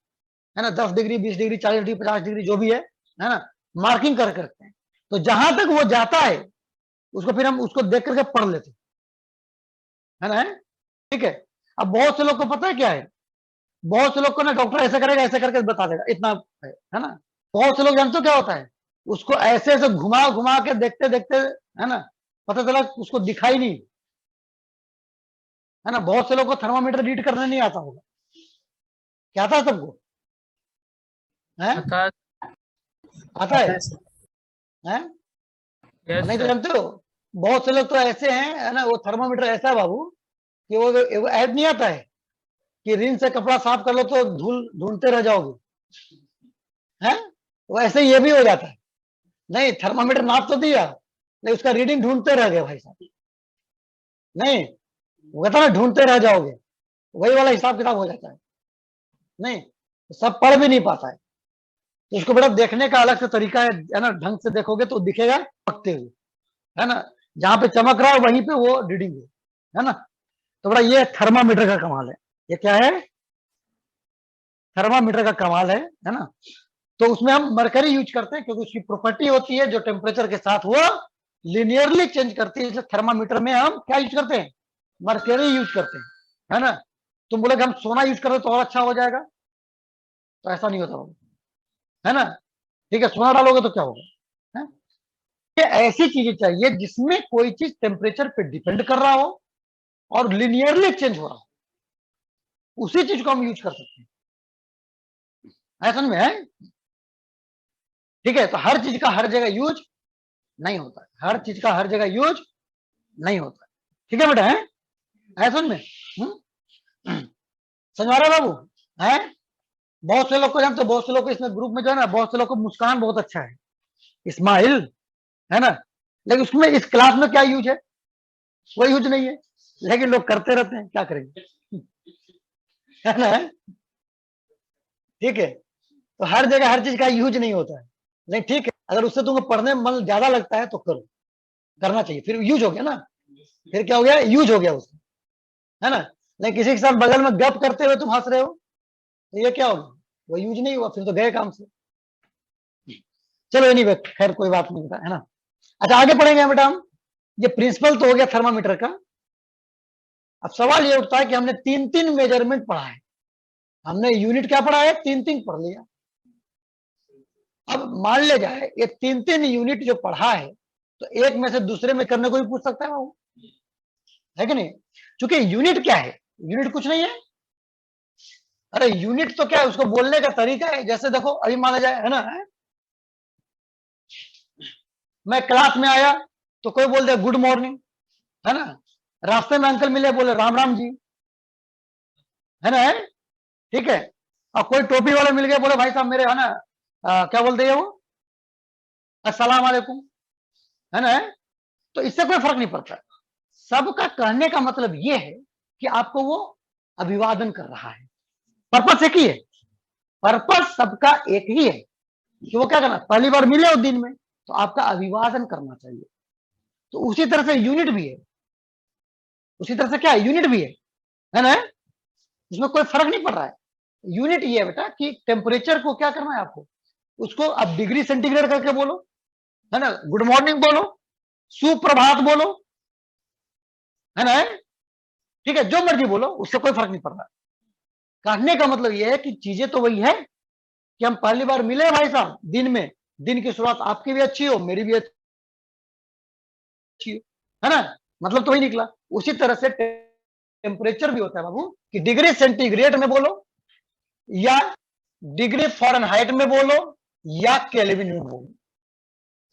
है ना? 10 डिग्री, 20 डिग्री, 40 डिग्री, 50 डिग्री जो भी है ना, मार्किंग करके रखते हैं। तो जहां तक वो जाता है उसको फिर हम उसको देख करके पढ़ लेते हैं, है ना? ठीक है। अब बहुत से लोग को पता है क्या है, बहुत से लोग को ना डॉक्टर ऐसे करेगा, ऐसे करके बता देगा इतना है ना? बहुत से लोग जानते हो क्या होता है, उसको ऐसे ऐसे घुमा घुमा के देखते देखते, है ना, पता चला उसको दिखाई नहीं, है ना? बहुत से लोग को थर्मामीटर रीड करने नहीं आता होगा। क्या आता है सबको? है? आता है? हैं? नहीं तो जानते हो, बहुत से लोग तो ऐसे हैं, है ना, वो थर्मामीटर ऐसा है बाबू कि वो ऐड नहीं आता है कि रिन से कपड़ा साफ कर लो तो धूल ढूंढते रह जाओगे, हैं? वो ऐसे ये भी हो जाता है, नहीं थर्मामीटर नाप तो दिया, नहीं उसका रीडिंग ढूंढते रह गए भाई साहब, नहीं वो कहता ना ढूंढते रह जाओगे, वही वाला हिसाब किताब हो जाता है। नहीं सब पढ़ भी नहीं पाता है, तो उसको बड़ा देखने का अलग से तरीका है ना? ढंग से देखोगे तो दिखेगा पकते हुए, है ना? जहां पे चमक रहा है वहीं पे वो रीडिंग है ना? तो बड़ा ये थर्मामीटर का कमाल है। ये क्या है? थर्मामीटर का कमाल है ना। तो उसमें हम मरकरी यूज करते हैं क्योंकि उसकी प्रॉपर्टी होती है जो टेम्परेचर के साथ वो लिनियरली चेंज करती है, इसलिए थर्मामीटर में हम क्या यूज करते हैं? मरकरी यूज करते हैं, है ना। तुम बोले कि हम सोना यूज करें तो और अच्छा हो जाएगा, तो ऐसा नहीं होता, है ना। ठीक है, सोना डालोगे तो क्या होगा? है? ये ऐसी चीजें चाहिए जिसमें कोई चीज टेम्परेचर पे डिपेंड कर रहा हो और लिनियरली चेंज हो रहा हो, उसी चीज को हम यूज कर सकते हैं। ऐसा में है, ठीक है। तो हर चीज का हर जगह यूज नहीं होता है, हर चीज का हर जगह यूज नहीं होता है। ठीक है बेटा, है ऐसा में समझ आ रहा है बाबू? है बहुत से लोग को जानते, बहुत से लोग को इसमें ग्रुप में जो है ना, बहुत से लोग को मुस्कान बहुत अच्छा है, इस्माइल, है ना। लेकिन उसमें इस क्लास में क्या यूज है? कोई यूज नहीं है, लेकिन लोग करते रहते हैं, क्या करेंगे, है ना। ठीक है, तो हर जगह हर चीज का यूज नहीं होता है, लेकिन ठीक है, अगर उससे तुमको पढ़ने में मन ज्यादा लगता है तो करो, करना चाहिए, फिर यूज हो गया ना, फिर क्या हो गया? यूज हो गया उसका, है ना। लेकिन किसी के साथ बगल में गप करते हुए तुम हंस रहे हो तो ये क्या होगा? वो यूज नहीं हुआ, फिर तो गए काम से। चलो एनीवे, खैर कोई बात नहीं बेटा, है ना। अच्छा आगे पढ़ेंगे बेटा हम। ये प्रिंसिपल तो हो गया थर्मामीटर का। अब सवाल ये उठता है कि हमने तीन तीन मेजरमेंट पढ़ा है, हमने यूनिट क्या पढ़ा है? तीन तीन पढ़ लिया। अब मान ले जाए ये तीन तीन यूनिट जो पढ़ा है, तो एक में से दूसरे में करने को भी पूछ सकता है बाबू, है कि नहीं? क्योंकि यूनिट क्या है? यूनिट कुछ नहीं है। अरे यूनिट तो क्या है? उसको बोलने का तरीका है। जैसे देखो अभी माना जाए, है ना, मैं क्लास में आया तो कोई बोल दे गुड मॉर्निंग, है ना। रास्ते में अंकल मिले, बोले राम राम जी, है ना, है? ठीक है। और कोई टोपी वाले मिल गए, बोले भाई साहब मेरे, है ना, क्या बोलते हैं वो, अस्सलाम वालेकुम, है ना, है? तो इससे कोई फर्क नहीं पड़ता। सबका कहने का मतलब ये है कि आपको वो अभिवादन कर रहा है। पर्पस एक ही है, पर्पस सबका एक ही है कि वो क्या करना, पहली बार मिले हो दिन में तो आपका अभिवादन करना चाहिए। तो उसी तरह से यूनिट भी है, उसी तरह से क्या है? यूनिट भी है ना। इसमें कोई फर्क नहीं पड़ रहा है। यूनिट ये है बेटा कि टेम्परेचर को क्या करना है आपको, उसको आप डिग्री सेंटीग्रेड करके बोलो, है ना, गुड मॉर्निंग बोलो, सुप्रभात बोलो, है ना, ठीक है, जो मर्जी बोलो, उससे कोई फर्क नहीं पड़ रहा। कहने का मतलब यह है कि चीजें तो वही है कि हम पहली बार मिले भाई साहब दिन में, दिन की शुरुआत आपकी भी अच्छी हो, मेरी भी अच्छी हो, है ना, मतलब तो वही निकला। उसी तरह से टेम्परेचर भी होता है बाबू कि डिग्री सेंटीग्रेड में बोलो या डिग्री फ़ारेनहाइट में बोलो या केल्विन में बोलो,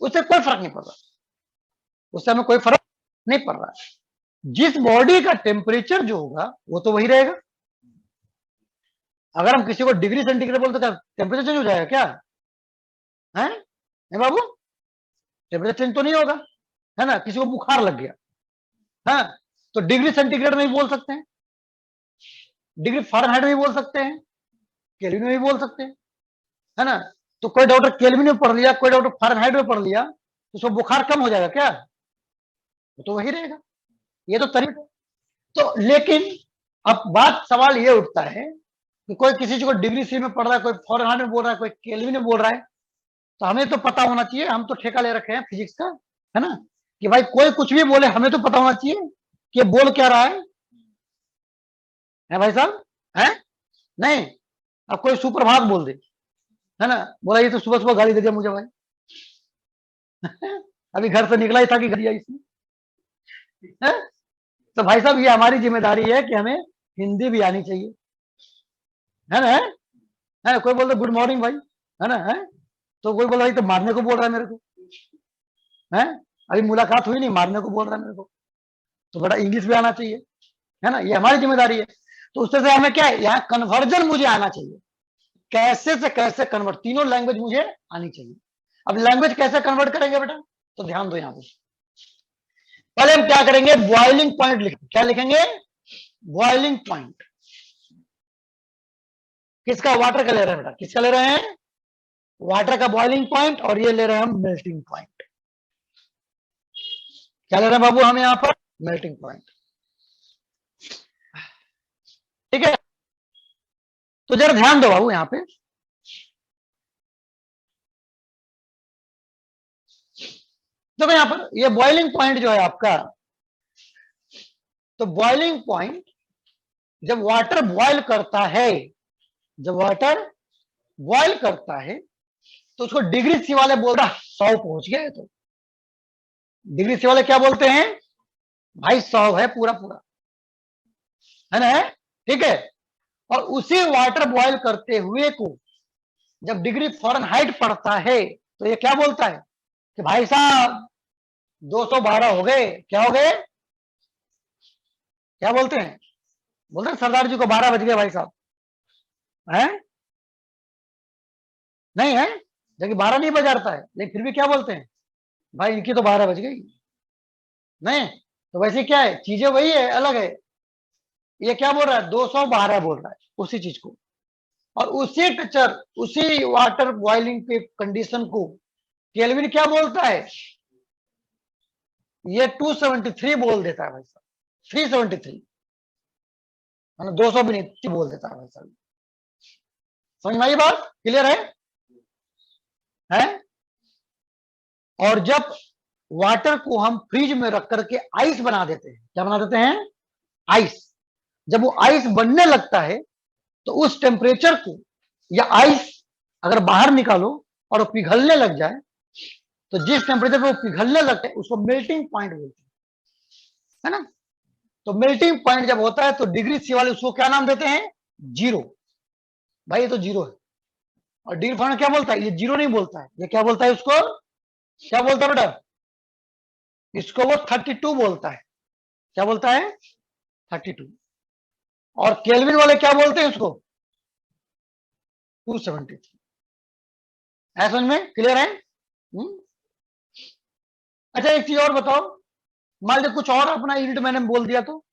उससे कोई फर्क नहीं पड़ रहा, उससे हमें कोई फर्क नहीं पड़ रहा। जिस बॉडी का टेम्परेचर जो होगा वो तो वही रहेगा। अगर हम किसी को डिग्री सेंटीग्रेड बोलते क्या टेम्परेचर चेंज हो जाएगा क्या? है बाबू, टेम्परेचर चेंज तो नहीं होगा, है ना। किसी को बुखार लग गया, है, तो डिग्री सेंटीग्रेड में भी बोल सकते हैं, डिग्री फ़ारेनहाइट में भी बोल सकते हैं, केल्विन में भी बोल सकते हैं, है ना। तो कोई डॉक्टर केल्विन में पढ़ लिया, कोई डॉक्टर फ़ारेनहाइट में पढ़ लिया, तो उसको बुखार कम हो जाएगा क्या? वो तो वही रहेगा। ये तो तरीका। तो लेकिन अब बात सवाल ये उठता है कि कोई किसी चीज को डिग्री सी में पढ़ रहा है, कोई फ़ारेनहाइट में बोल रहा है, कोई केल्विन में बोल रहा है, तो हमें तो पता होना चाहिए, हम तो ठेका ले रखे हैं फिजिक्स का, है ना, कि भाई कोई कुछ भी बोले हमें तो पता होना चाहिए कि बोल क्या रहा है भाई साहब, है नहीं। अब कोई सुप्रभात बोल दे, है ना, बोला ये तो सुबह सुबह गाली दे दिया मुझे भाई अभी घर से निकला ही था कि गाड़ी आई इसमें, है? तो भाई साहब ये हमारी जिम्मेदारी है कि हमें हिंदी भी आनी चाहिए, है ना, है? कोई बोलता गुड मॉर्निंग भाई, है ना, है? तो कोई बोला भाई तो मारने को बोल रहा है मेरे को, है, अभी मुलाकात हुई नहीं, मारने को बोल रहा है मेरे को, तो बड़ा इंग्लिश भी आना चाहिए, है ना, ये हमारी जिम्मेदारी है। तो उससे से हमें क्या है, यहाँ कन्वर्जन मुझे आना चाहिए, कैसे से कैसे कन्वर्ट, तीनों लैंग्वेज मुझे आनी चाहिए। अब लैंग्वेज कैसे कन्वर्ट करेंगे बेटा, तो ध्यान दो यहाँ पे। पहले हम क्या करेंगे, बॉइलिंग पॉइंट लिखेंगे। क्या लिखेंगे? Boiling point. किसका? वाटर का ले रहे हैं बेटा, किसका ले रहे हैं? वाटर का बॉइलिंग पॉइंट। और ये ले रहे हैं हम मेल्टिंग पॉइंट। क्या ले रहे हैं बाबू हम यहाँ पर? Melting point. तो जरा ध्यान दो बाबू यहां पे, देखो यहां पर ये बॉइलिंग पॉइंट जो है आपका, तो बॉइलिंग पॉइंट जब वाटर बॉयल करता है, जब वाटर बॉयल करता है तो उसको डिग्री सी वाले बोल रहा 100 पहुंच गए, तो डिग्री सी वाले क्या बोलते हैं भाई 100 है पूरा पूरा, है ना, ठीक है। और उसी वाटर बॉयल करते हुए को जब डिग्री फ़ारेनहाइट पड़ता है तो ये क्या बोलता है कि भाई साहब 212 हो गए, क्या हो गए, क्या बोलते हैं, बोलते हैं सरदार जी को 12 बज गए भाई साहब, है नहीं है, जबकि 12 नहीं बजाता है, लेकिन फिर भी क्या बोलते हैं भाई इनकी तो 12 बज गई, नहीं। तो वैसे क्या है, चीजें वही है, अलग है। ये क्या बोल रहा है 212 बोल रहा है उसी चीज को, और उसी टेक्सचर उसी वाटर बॉइलिंग के कंडीशन को केल्विन क्या बोलता है, ये 273 बोल देता है भाई साहब, 373, 200 भी नहीं बोल देता है भाई साहब। समझ में आई बात, क्लियर है? और जब वाटर को हम फ्रिज में रख करके आइस बना देते हैं, क्या बना देते हैं, आइस, जब वो आइस बनने लगता है तो उस टेम्परेचर को, या आइस अगर बाहर निकालो और वो पिघलने लग जाए, तो जिस टेम्परेचर पे वो पिघलने लगता है उसको मेल्टिंग पॉइंट बोलते हैं, है ना। तो मेल्टिंग पॉइंट जब होता है तो डिग्री सी वाले उसको क्या नाम देते हैं, जीरो, भाई ये तो जीरो है। और डिग्री फ़ारेनहाइट क्या बोलता है, ये जीरो नहीं बोलता है, ये क्या बोलता है, उसको क्या बोलता है बेटा, इसको वो 32 बोलता है, क्या बोलता है 32। और केल्विन वाले क्या बोलते हैं उसको 273। है समझ में, क्लियर है? अच्छा एक चीज और बताओ, मान लीजिए कुछ और अपना यूनिट मैंने बोल दिया तो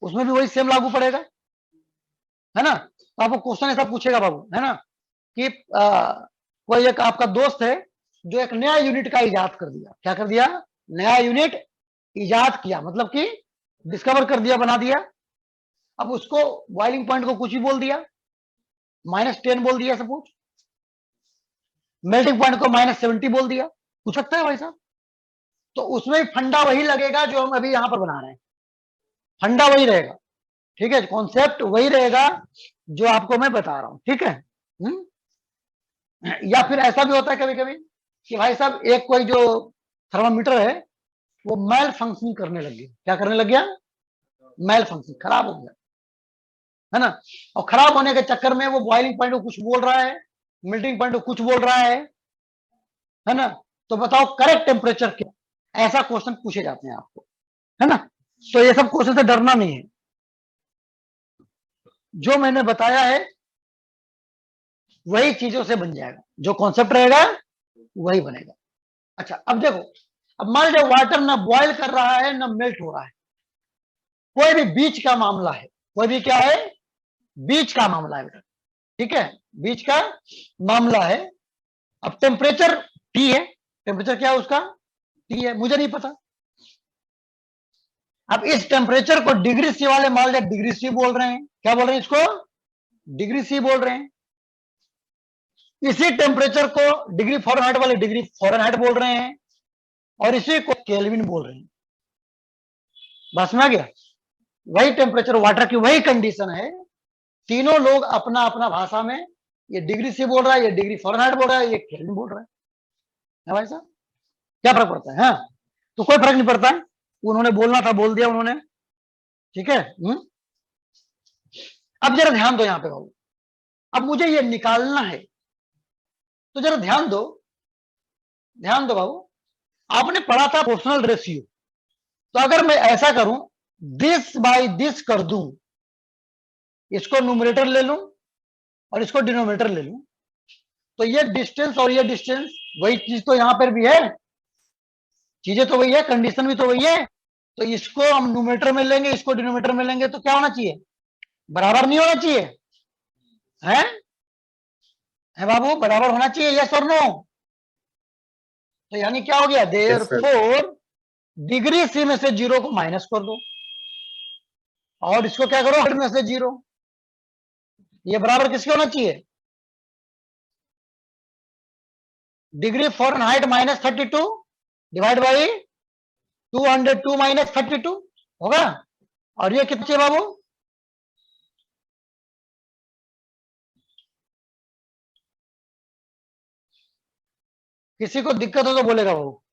उसमें भी वही सेम लागू पड़ेगा, है ना। तो आपको क्वेश्चन ऐसा पूछेगा बाबू, है ना, कि कोई एक आपका दोस्त है जो एक नया यूनिट का इजाद कर दिया, क्या कर दिया, नया यूनिट इजाद किया, मतलब कि डिस्कवर कर दिया, बना दिया। अब उसको बॉइलिंग पॉइंट को कुछ ही बोल दिया, -10 बोल दिया सपोज, मेल्टिंग पॉइंट को -70 बोल दिया, पूछ सकता है भाई साहब। तो उसमें फंडा वही लगेगा जो हम अभी यहां पर बना रहे हैं, फंडा वही रहेगा, ठीक है, कॉन्सेप्ट वही रहेगा जो आपको मैं बता रहा हूं, ठीक है। या फिर ऐसा भी होता है कभी कभी कि भाई साहब एक कोई जो थर्मामीटर है वो मैल फंक्शन करने लग गया, क्या करने लग गया, मैल फंक्शन, खराब हो गया, है ना। और खराब होने के चक्कर में वो बॉइलिंग पॉइंट को कुछ बोल रहा है, मेल्टिंग पॉइंट को कुछ बोल रहा है ना। तो बताओ करेक्ट टेम्परेचर क्या, ऐसा क्वेश्चन पूछे जाते हैं आपको, है ना। तो ये सब क्वेश्चन से डरना नहीं है, जो मैंने बताया है वही चीजों से बन जाएगा, जो कॉन्सेप्ट रहेगा वही बनेगा। अच्छा अब देखो, अब मान लीजिए वाटर ना बॉयल कर रहा है ना मेल्ट हो रहा है, कोई भी बीच का मामला है, कोई भी क्या है, बीच का मामला है बेटा, ठीक है, बीच का मामला है। अब टेम्परेचर टी है, टेम्परेचर क्या है उसका, टी है, मुझे नहीं पता। अब इस टेम्परेचर को डिग्री सी वाले मान लिया डिग्री सी बोल रहे हैं, क्या बोल रहे हैं इसको, डिग्री सी बोल रहे हैं। इसी टेम्परेचर को डिग्री फ़ारेनहाइट वाले डिग्री फ़ारेनहाइट बोल रहे हैं, और इसी को केल्विन बोल रहे हैं। बस में आ गया, वही टेम्परेचर वाटर की वही कंडीशन है, तीनों लोग अपना अपना भाषा में, ये डिग्री सी बोल रहा है, ये डिग्री फ़ारेनहाइट बोल रहा है, ये केल्विन बोल रहा है भाई साहब, क्या फर्क पड़ता है, हाँ तो कोई फर्क नहीं पड़ता, उन्होंने बोलना था बोल दिया उन्होंने, ठीक है। अब जरा ध्यान दो यहां पे बाबू, अब मुझे ये निकालना है, तो जरा ध्यान दो, ध्यान दो बाबू, आपने पढ़ा था प्रोपोर्शनल रेशियो, तो अगर मैं ऐसा करूं दिस बाय दिस कर दूं, इसको न्यूमरेटर ले लूं और इसको डिनोमिनेटर ले लूं, तो ये डिस्टेंस और ये डिस्टेंस वही चीज तो यहां पर भी है, चीजें तो वही है, कंडीशन भी तो वही है। तो इसको हम न्यूमरेटर में लेंगे, इसको डिनोमिनेटर में लेंगे, तो क्या होना चाहिए, बराबर नहीं होना चाहिए, है बाबू, बराबर होना चाहिए, यस और नो। तो यानी क्या हो गया, देयरफॉर डिग्री सी में से 0 को माइनस कर दो और इसको क्या करो 100 में से 0, ये बराबर किसके होना चाहिए? Degree Fahrenheit minus 32 divide by 202 minus 32 होगा। और ये कितना चाहिए बाबू? किसी को दिक्कत हो तो बोलेगा वो।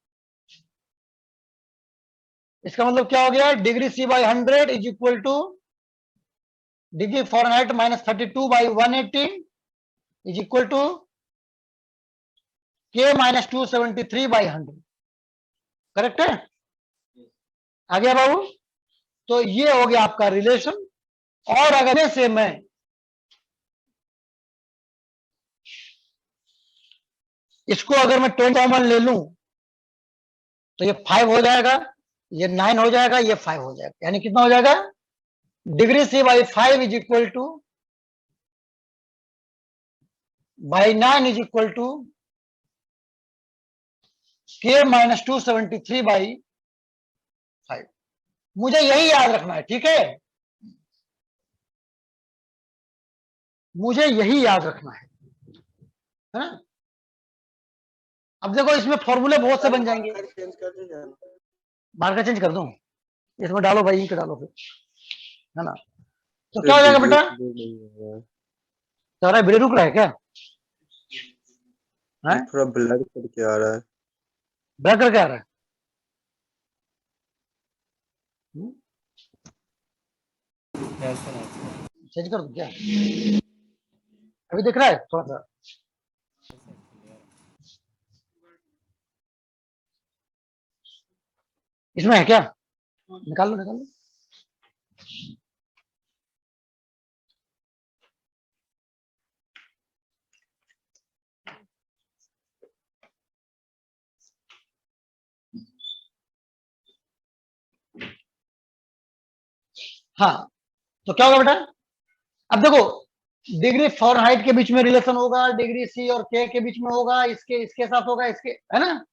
इसका मतलब क्या हो गया? Degree C by 100 is equal to degree Fahrenheit minus 32 by 180 is equal to K minus 273 by 100। Correct है? आ गया बाबू? तो ये हो गया आपका रिलेशन। और अगर से मैं इसको अगर मैं 20 कॉमन ले लूं तो ये 5 हो जाएगा, ये 9 हो जाएगा, ये 5 हो जाएगा। यानी कितना हो जाएगा? Degree C by 5 is equal to by 9 is equal to K minus 273 by 5। मुझे यही याद रखना है, ठीक है? मुझे यही याद रखना है ना? अब देखो इसमें फॉर्मूले बहुत से बन जाएंगे। मार्कर चेंज कर दूं? इसमें डालो भाई, इंक डालो फिर, है ना? तो क्या हो जाएगा बेटा? तुम्हारा वीडियो रुक रहा है क्या? थोड़ा ब्लर करके आ रहा है। ब्लर करके आ रहा है? चेंज कर दूं क्या? अभी दिख रहा है थोड़ा सा? इसमें है क्या? निकाल लो, निकाल लो। हाँ, तो क्या होगा बेटा? अब देखो, डिग्री फ़ारेनहाइट के बीच में रिलेशन होगा, डिग्री सी और के बीच में होगा, इसके इसके साथ होगा, इसके, है ना?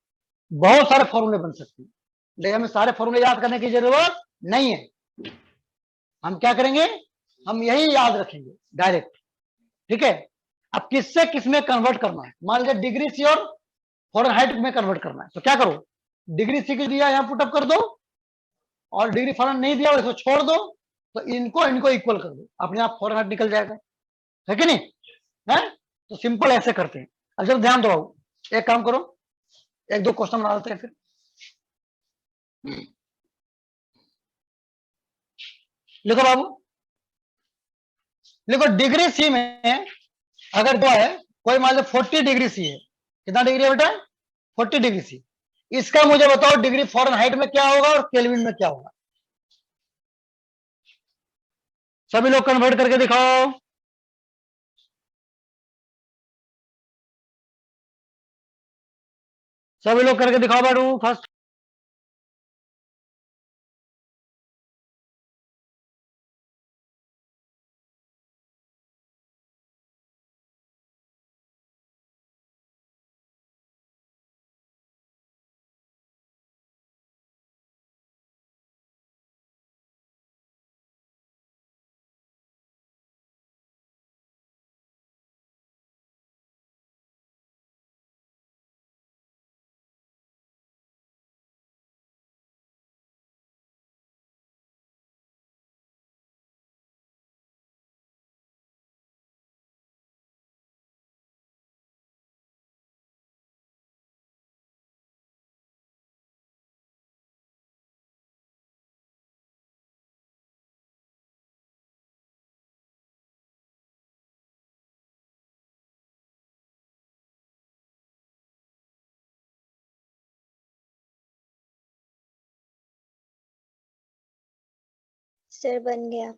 बहुत सारे फॉर्मूले बन सकते हैं, लेकिन हमें सारे फॉर्मूले याद करने की जरूरत नहीं है। हम क्या करेंगे? हम यही याद रखेंगे डायरेक्ट। ठीक है? अब किससे किस में कन्वर्ट करना है? मान लीजिए डिग्री सी और फ़ारेनहाइट में कन्वर्ट करना है, तो क्या करो? डिग्री सी की दिया यहां पुटअप कर दो, और डिग्री फ़ारेनहाइट नहीं दिया इसको छोड़ दो, तो इनको इनको इक्वल कर दो, अपने आप फ़ारेनहाइट निकल जाएगा, है कि नहीं? है? तो सिंपल ऐसे करते हैं। अब जब ध्यान दो, एक काम करो, एक दो क्वेश्चन बना लेते हैं फिर। लिखो बाबू, लिखो डिग्री सी में अगर दो है, कोई मान लो 40 डिग्री सी है। कितना डिग्री है बेटा? 40 डिग्री सी। इसका मुझे बताओ डिग्री फ़ारेनहाइट में क्या होगा और केल्विन में क्या होगा? सभी लोग कन्वर्ट करके दिखाओ। सभी लोग करके दिखाओ बाबू फर्स्ट। सर बन गया।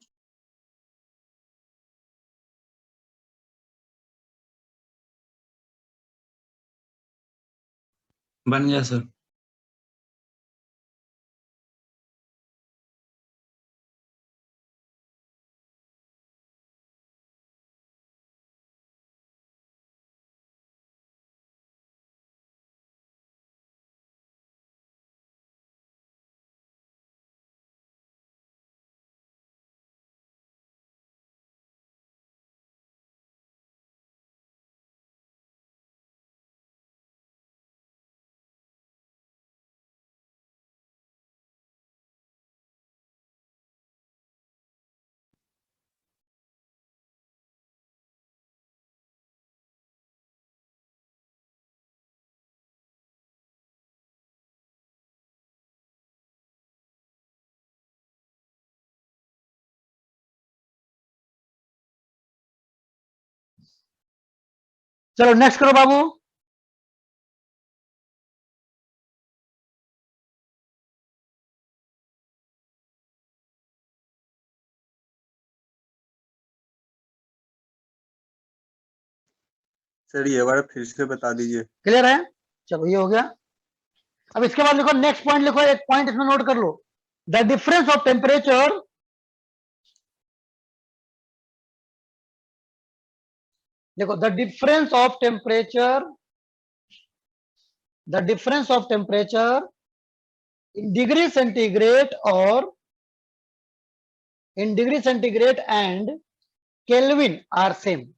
बन गया सर। चलो नेक्स्ट करो बाबू। सर ये बार फिर से बता दीजिए। क्लियर है? चलो ये हो गया। अब इसके बाद लिखो नेक्स्ट पॉइंट, लिखो एक पॉइंट इसमें नोट कर लो। द डिफरेंस ऑफ टेम्परेचर, देखो the difference of temperature, the difference of temperature in degree centigrade और in degree centigrade and Kelvin are same.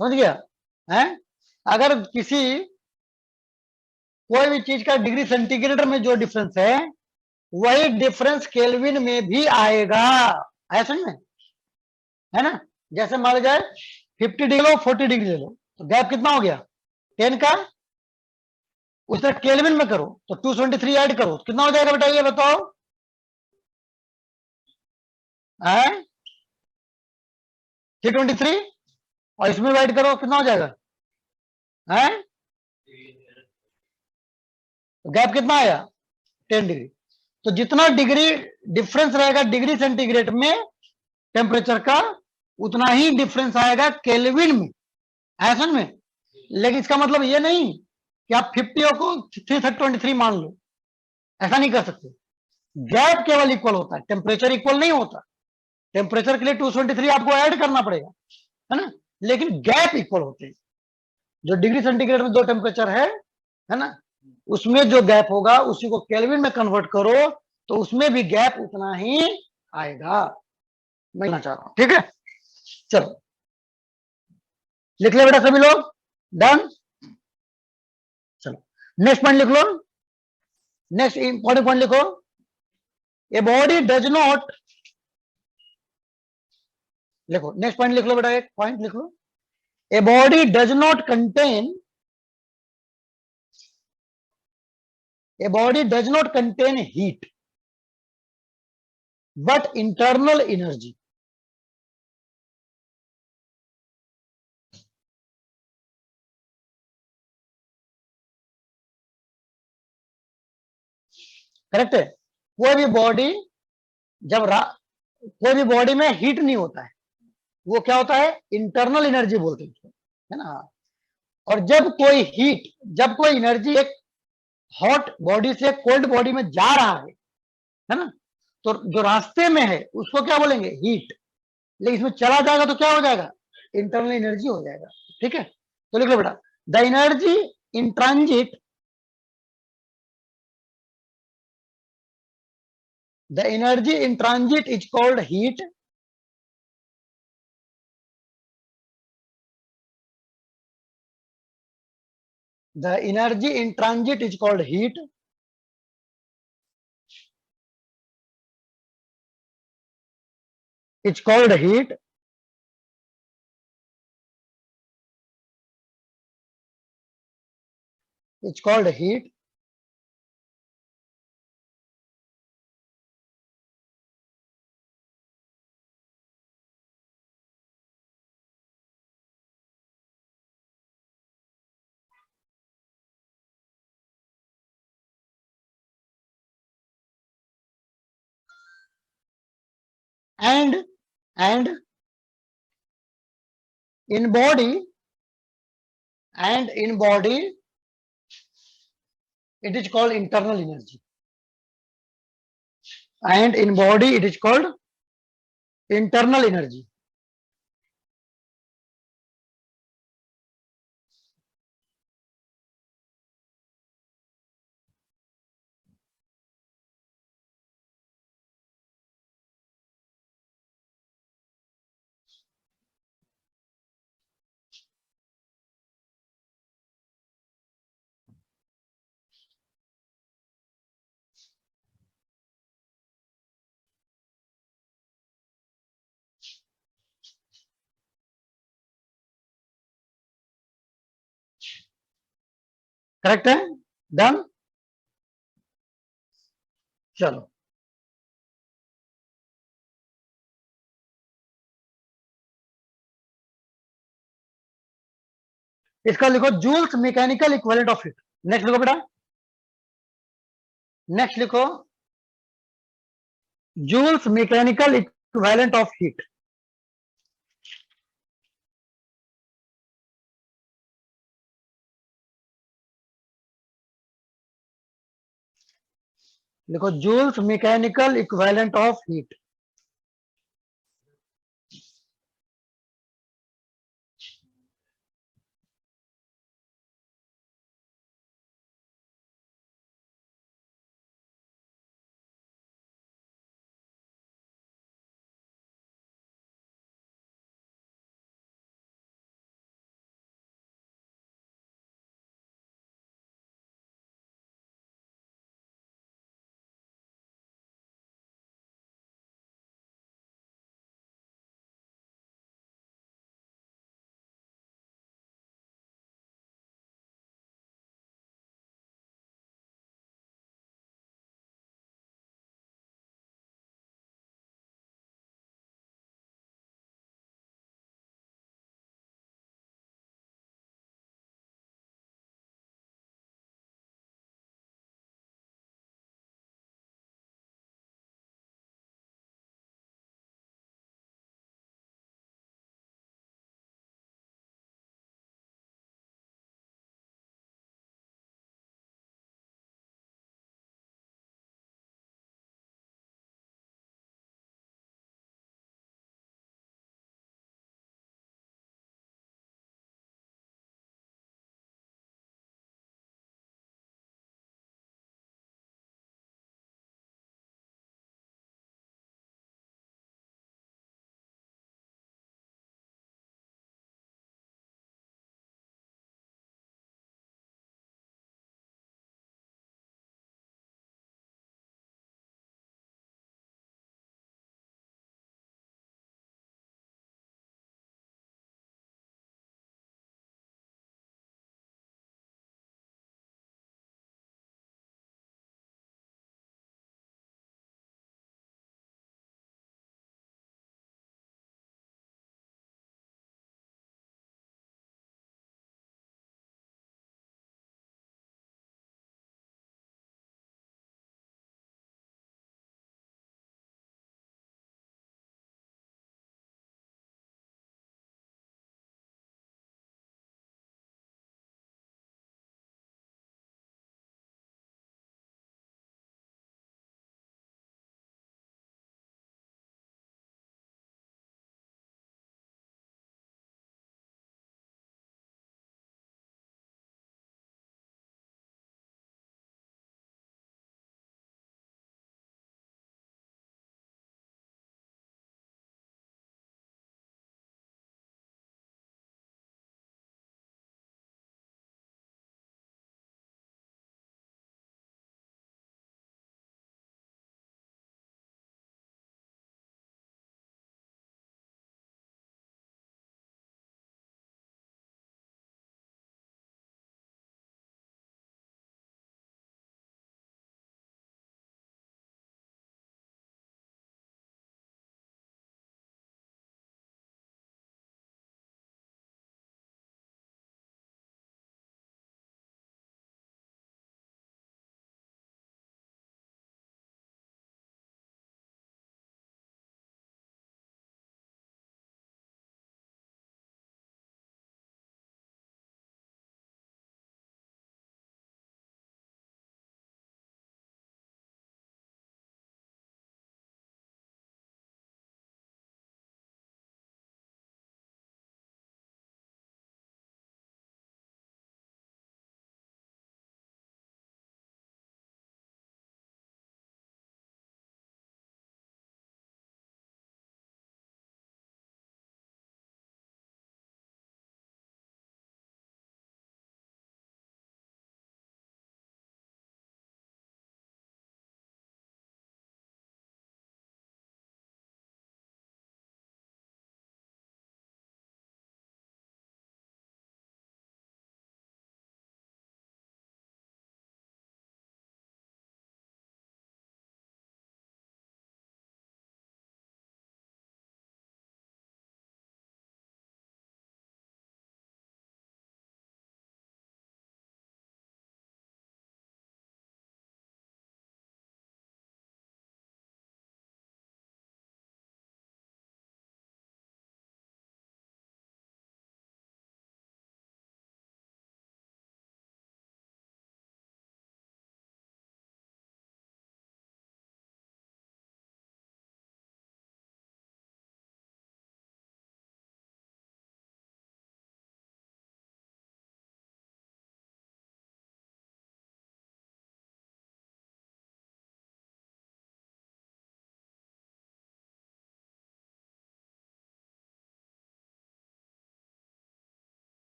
समझ गया है? अगर किसी कोई भी चीज का डिग्री सेंटीग्रेड में जो डिफरेंस है वही डिफरेंस केल्विन में भी आएगा। है समझ में? है ना? जैसे मान लो जाए 50 डिग्री लो, 40 डिग्री ले लो, तो गैप कितना हो गया 10 का। उस तरह केल्विन में करो तो 273 ऐड करो, कितना हो जाएगा बेटा ये बताओ? 323। और इसमें ऐड करो कितना हो जाएगा? है तो गैप कितना आया 10 डिग्री। तो जितना डिग्री डिफरेंस रहेगा डिग्री सेंटीग्रेड में टेम्परेचर का, उतना ही डिफरेंस आएगा केल्विन में। है समझ में? लेकिन इसका मतलब ये नहीं कि आप 50 को 323 मान लो, ऐसा नहीं कर सकते। गैप केवल इक्वल होता है, टेम्परेचर इक्वल नहीं होता। टेम्परेचर के लिए 273 आपको ऐड करना पड़ेगा, है ना? लेकिन गैप इक्वल होते हैं। जो डिग्री सेंटीग्रेड में दो टेम्परेचर है ना, उसमें जो गैप होगा उसी को केल्विन में कन्वर्ट करो तो उसमें भी गैप उतना ही आएगा। मैं चाह रहा हूं, ठीक है? चलो लिख ले बेटा सभी लोग, डन। चलो नेक्स्ट पॉइंट लिख लो, नेक्स्ट इंपॉर्टेंट पॉइंट लिखो। ए बॉडी डज नॉट, लिखो नेक्स्ट पॉइंट लिख लो बेटा, एक पॉइंट लिख लो। A body does not contain, a body does not contain heat but internal energy। Correct है? कोई भी बॉडी जब कोई भी बॉडी में हीट नहीं होता है, वो क्या होता है? इंटरनल एनर्जी बोलते हैं उसको, है ना? और जब कोई एनर्जी एक हॉट बॉडी से कोल्ड बॉडी में जा रहा है ना, तो जो रास्ते में है उसको क्या बोलेंगे? हीट। लेकिन इसमें चला जाएगा तो क्या हो जाएगा? इंटरनल एनर्जी हो जाएगा। ठीक है? तो लिख लो बेटा, the energy in transit, the energy in transit is called heat। The energy in transit is called heat। It's called heat। It's called heat। And in body, it is called internal energy। And in body it is called internal energy। Correct है? Done. चलो इसका लिखो Joule's mechanical equivalent of heat. Next लिखो बेटा, next लिखो Joule's mechanical equivalent of heat. लिखो Joule's mechanical equivalent of heat.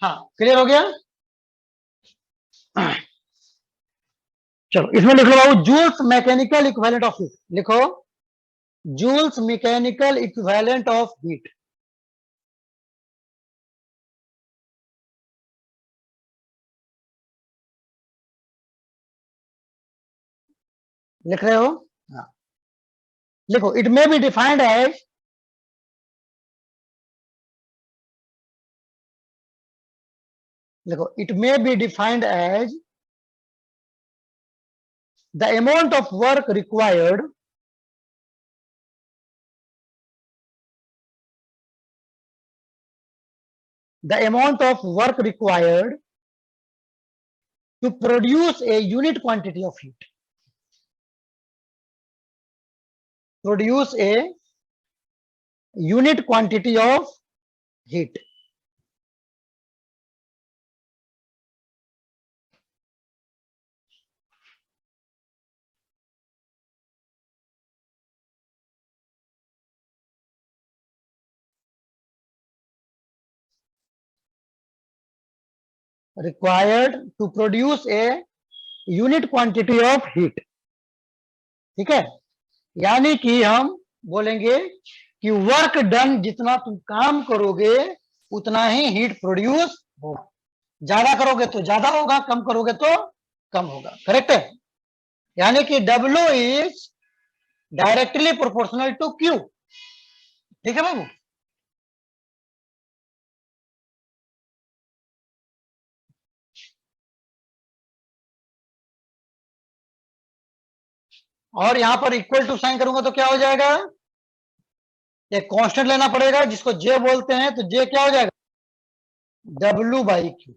हाँ, clear हो गया। चलो इसमें लिख लो बाबू, Joule's mechanical equivalent of heat. लिखो Joule's mechanical equivalent of heat. लिख रहे हो? हाँ, लिखो it may be defined as, देखो it may be defined as the amount of work required to produce a unit quantity of heat. Produce a unit quantity of heat. Required to produce a unit quantity of heat. ठीक है, यानी कि हम बोलेंगे कि work done, जितना तुम काम करोगे उतना ही हीट प्रोड्यूस होगा। ज्यादा करोगे तो ज्यादा होगा, कम करोगे तो कम होगा। करेक्ट है? यानी कि W is directly proportional to Q। ठीक है बाबू? और यहां पर इक्वल टू साइन करूंगा तो क्या हो जाएगा? एक कांस्टेंट लेना पड़ेगा जिसको J बोलते हैं, तो J क्या हो जाएगा? W/Q।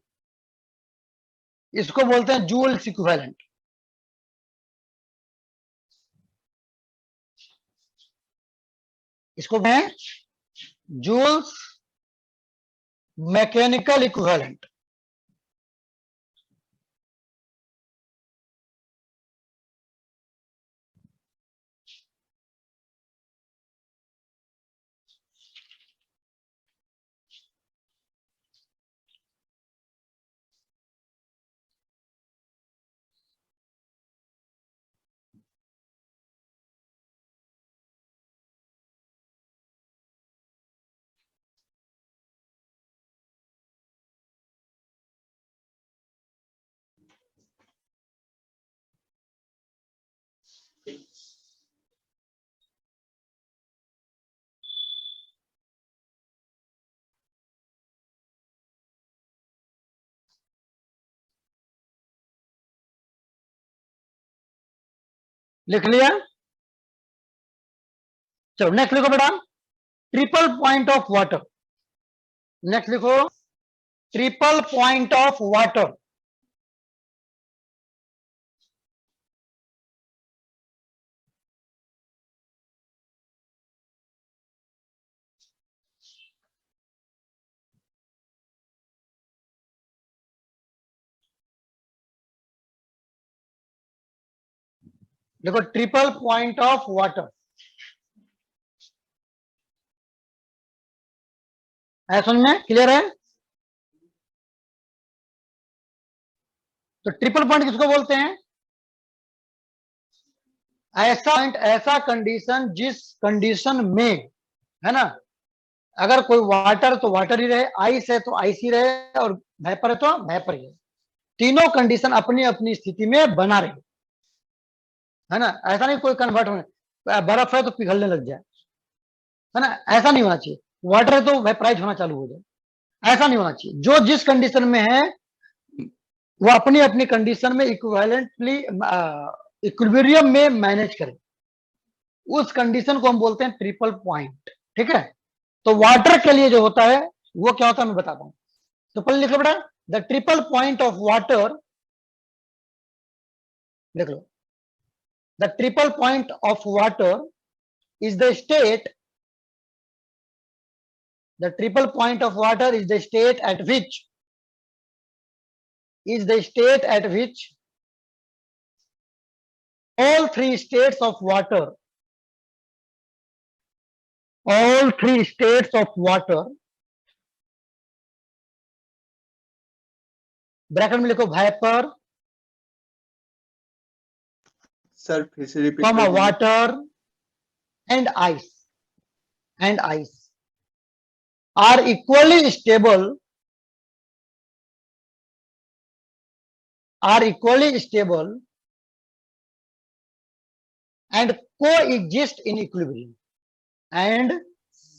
इसको बोलते हैं जूल्स इक्विवेलेंट। इसको है जूल्स मैकेनिकल इक्विवेलेंट। लिख लिया? चलो नेक्स्ट लिखो बेटा, triple point of water. Next लिखो ट्रिपल पॉइंट ऑफ वाटर। देखो ट्रिपल पॉइंट ऑफ वाटर है, समझ में क्लियर है? तो ट्रिपल पॉइंट किसको बोलते हैं? ऐसा पॉइंट, ऐसा कंडीशन जिस कंडीशन में, है ना, अगर कोई वाटर तो वाटर ही रहे, आइस है तो आइस ही रहे, और वेपर है तो वेपर ही रहे। तीनों कंडीशन अपनी अपनी स्थिति में बना रहे, है ना। ऐसा नहीं कोई कन्वर्ट होने, बर्फ है तो पिघलने लग जाए, है ना, ऐसा नहीं होना चाहिए। वाटर है तो वेपराइज होना चालू हो जाए, ऐसा नहीं होना चाहिए। जो जिस कंडीशन में है वो अपनी अपनी कंडीशन में इक्विवेलेंटली इक्विलिब्रियम में मैनेज करे, उस कंडीशन को हम बोलते हैं ट्रिपल पॉइंट। ठीक है? तो वाटर के लिए जो होता है वो क्या होता है मैं बताता हूं। तो पहले लिख लो बेटा, the triple point of water, लिख लो, the triple point of water is the state, the triple point of water is the state at which, is the state at which all three states of water, all three states of water bracket में लिखो wiper, sir फिर से repeat comma कर दीजिए। Water and ice are equally stable and coexist in equilibrium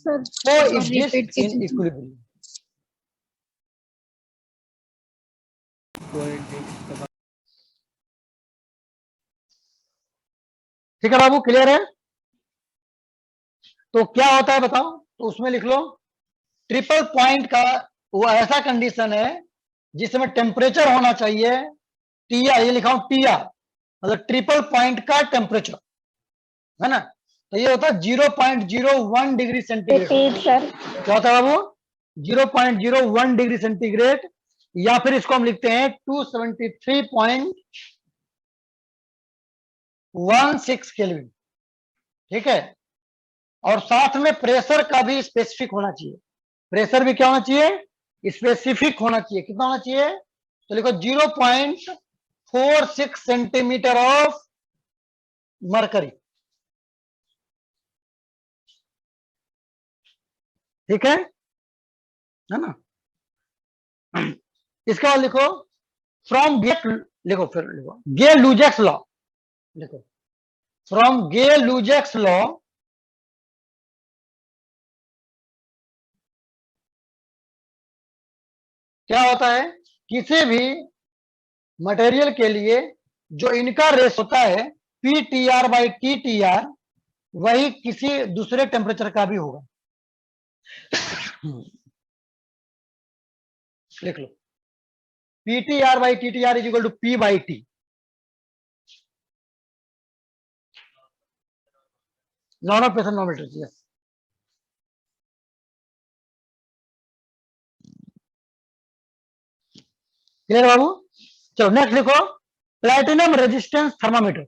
sir repeat कीजिए। ठीक है बाबू, clear है? तो क्या होता है बताओ, तो उसमें लिख लो ट्रिपल पॉइंट का वो ऐसा कंडीशन है जिसमें टेम्परेचर होना चाहिए टीआर, ये लिखा हूं टीआर, मतलब ट्रिपल पॉइंट का टेम्परेचर है ना, तो ये होता है 0.01 डिग्री सेंटीग्रेड। Repeat sir. क्या होता है बाबू? 0.01 डिग्री सेंटीग्रेड, या फिर इसको हम लिखते हैं 273.16 केल्विन। ठीक है, और साथ में प्रेशर का भी स्पेसिफिक होना चाहिए, प्रेशर भी क्या होना चाहिए? स्पेसिफिक होना चाहिए। कितना होना चाहिए? तो लिखो 0.46 सेंटीमीटर ऑफ मरकरी। ठीक है ना? इसका बाद लिखो फ्रॉम गे, लिखो फिर लिखो गे लुजेक्स लॉ, लिखो फ्रॉम गे लुजेक्स लॉ क्या होता है? किसी भी मटेरियल के लिए जो इनका रेस होता है PTR बाई TTR, वही किसी दूसरे टेम्परेचर का भी होगा। लिख लो PTR by TTR is equal to P by T। Law of pressure normal temperature. Yes, clear बाबू? चलो नेक्स्ट लिखो प्लैटिनम रेजिस्टेंस थर्मामीटर।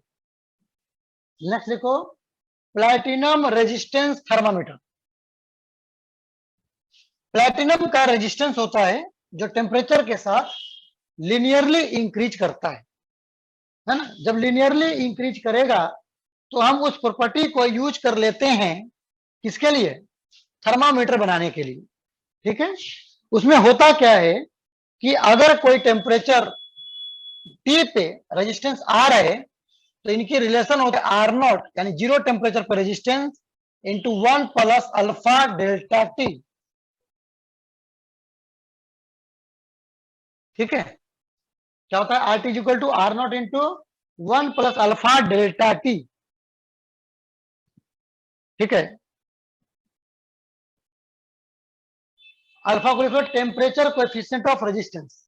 नेक्स्ट लिखो प्लैटिनम रेजिस्टेंस थर्मामीटर। प्लैटिनम का रेजिस्टेंस होता है जो टेम्परेचर के साथ लिनियरली इंक्रीज करता है ना। जब लिनियरली इंक्रीज करेगा तो हम उस प्रॉपर्टी को यूज कर लेते हैं, किसके लिए? थर्मामीटर बनाने के लिए। ठीक है, उसमें होता क्या है कि अगर कोई टेम्परेचर टी पे रेजिस्टेंस आर है तो इनकी रिलेशन होता है आर नॉट, यानी जीरो टेम्परेचर पर resistance into 1 plus alpha delta T. ठीक है, क्या होता है? R T equal to R not into 1 plus alpha delta T. ठीक है, अल्फा को लिखो temperature coefficient of resistance,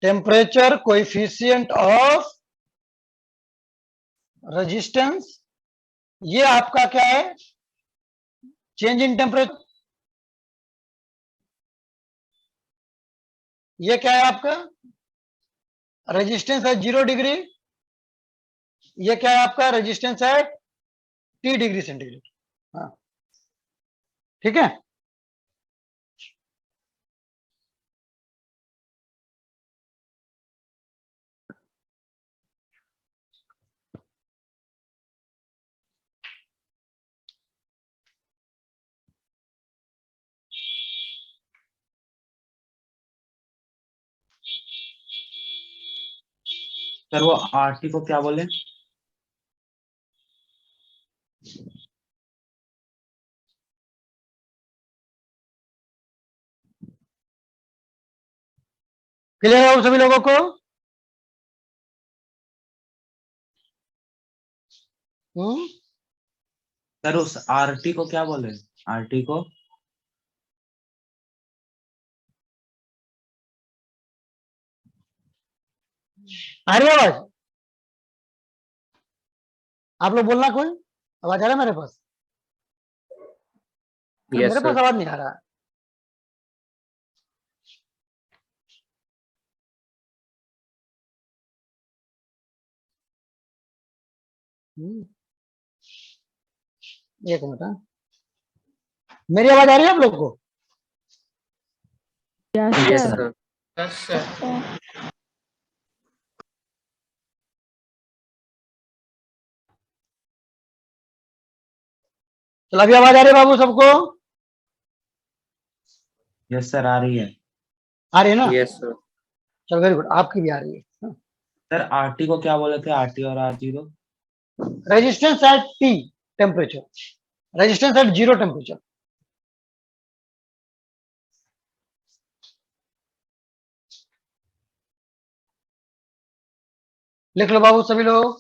temperature coefficient of resistance. ये आपका क्या है? Change in temperature. ये क्या है आपका? रेजिस्टेंस है 0 डिग्री। ये क्या है आपका? रेजिस्टेंस है T डिग्री सेंटीग्रेड। हाँ, ठीक है। सर वो आरटी को क्या बोले? क्लियर है सभी लोगों को? सर उस आरटी को क्या बोले? आरटी को आ रही है आवाज? आप लोग बोलना, कोई आवाज आ रहा है मेरे पास? मेरे पास आवाज नहीं आ रहा। एक मिनट, मेरी आवाज आ रही है आप लोग को? Yes, sir. sir. Yes, sir. चलो अभी आवाज आ रही है बाबू सबको? यस सर, आ रही है। आ रही है ना? Yes, sir. चलो वेरी गुड, आपकी भी आ रही है। सर आरटी को क्या बोले थे, आरटी और R zero? Resistance at T temperature, resistance at zero temperature. लिख लो बाबू सभी लोग।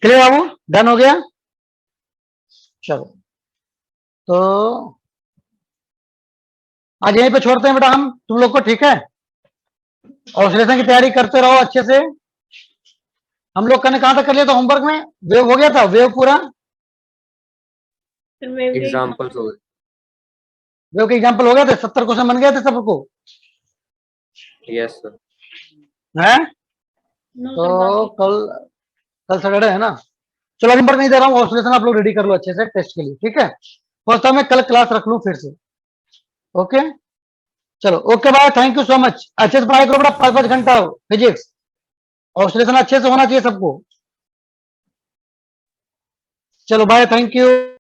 क्लियर बाबू? डन हो गया? चलो तो आज यहीं पे छोड़ते हैं बेटा हम तुम लोग को, ठीक है? ऑसिलेशन की तैयारी करते रहो अच्छे से। हम लोग कने कहां तक कर लिया था होमवर्क में? वेव हो गया था, वेव पूरा? फिर वेव के Examples हो गए. वेव के एग्जाम्पल हो गए थे, 70 क्वेश्चन बन गए थे सबको, Yes, sir. है? नो तो सर बाकी कल सैटरडे है ना? चलो नंबर नहीं दे रहा हूँ, ऑसिलेशन आप लोग रेडी कर लो अच्छे से टेस्ट के लिए, ठीक है? फर्स्ट टाइम मैं कल क्लास रख लूं फिर से। ओके चलो, okay bye, thank you so much. अच्छे से पढ़ाई करो बेटा, 5-5 घंटा फिजिक्स, ऑसिलेशन अच्छे से होना चाहिए सबको। चलो बाय, थैंक यू।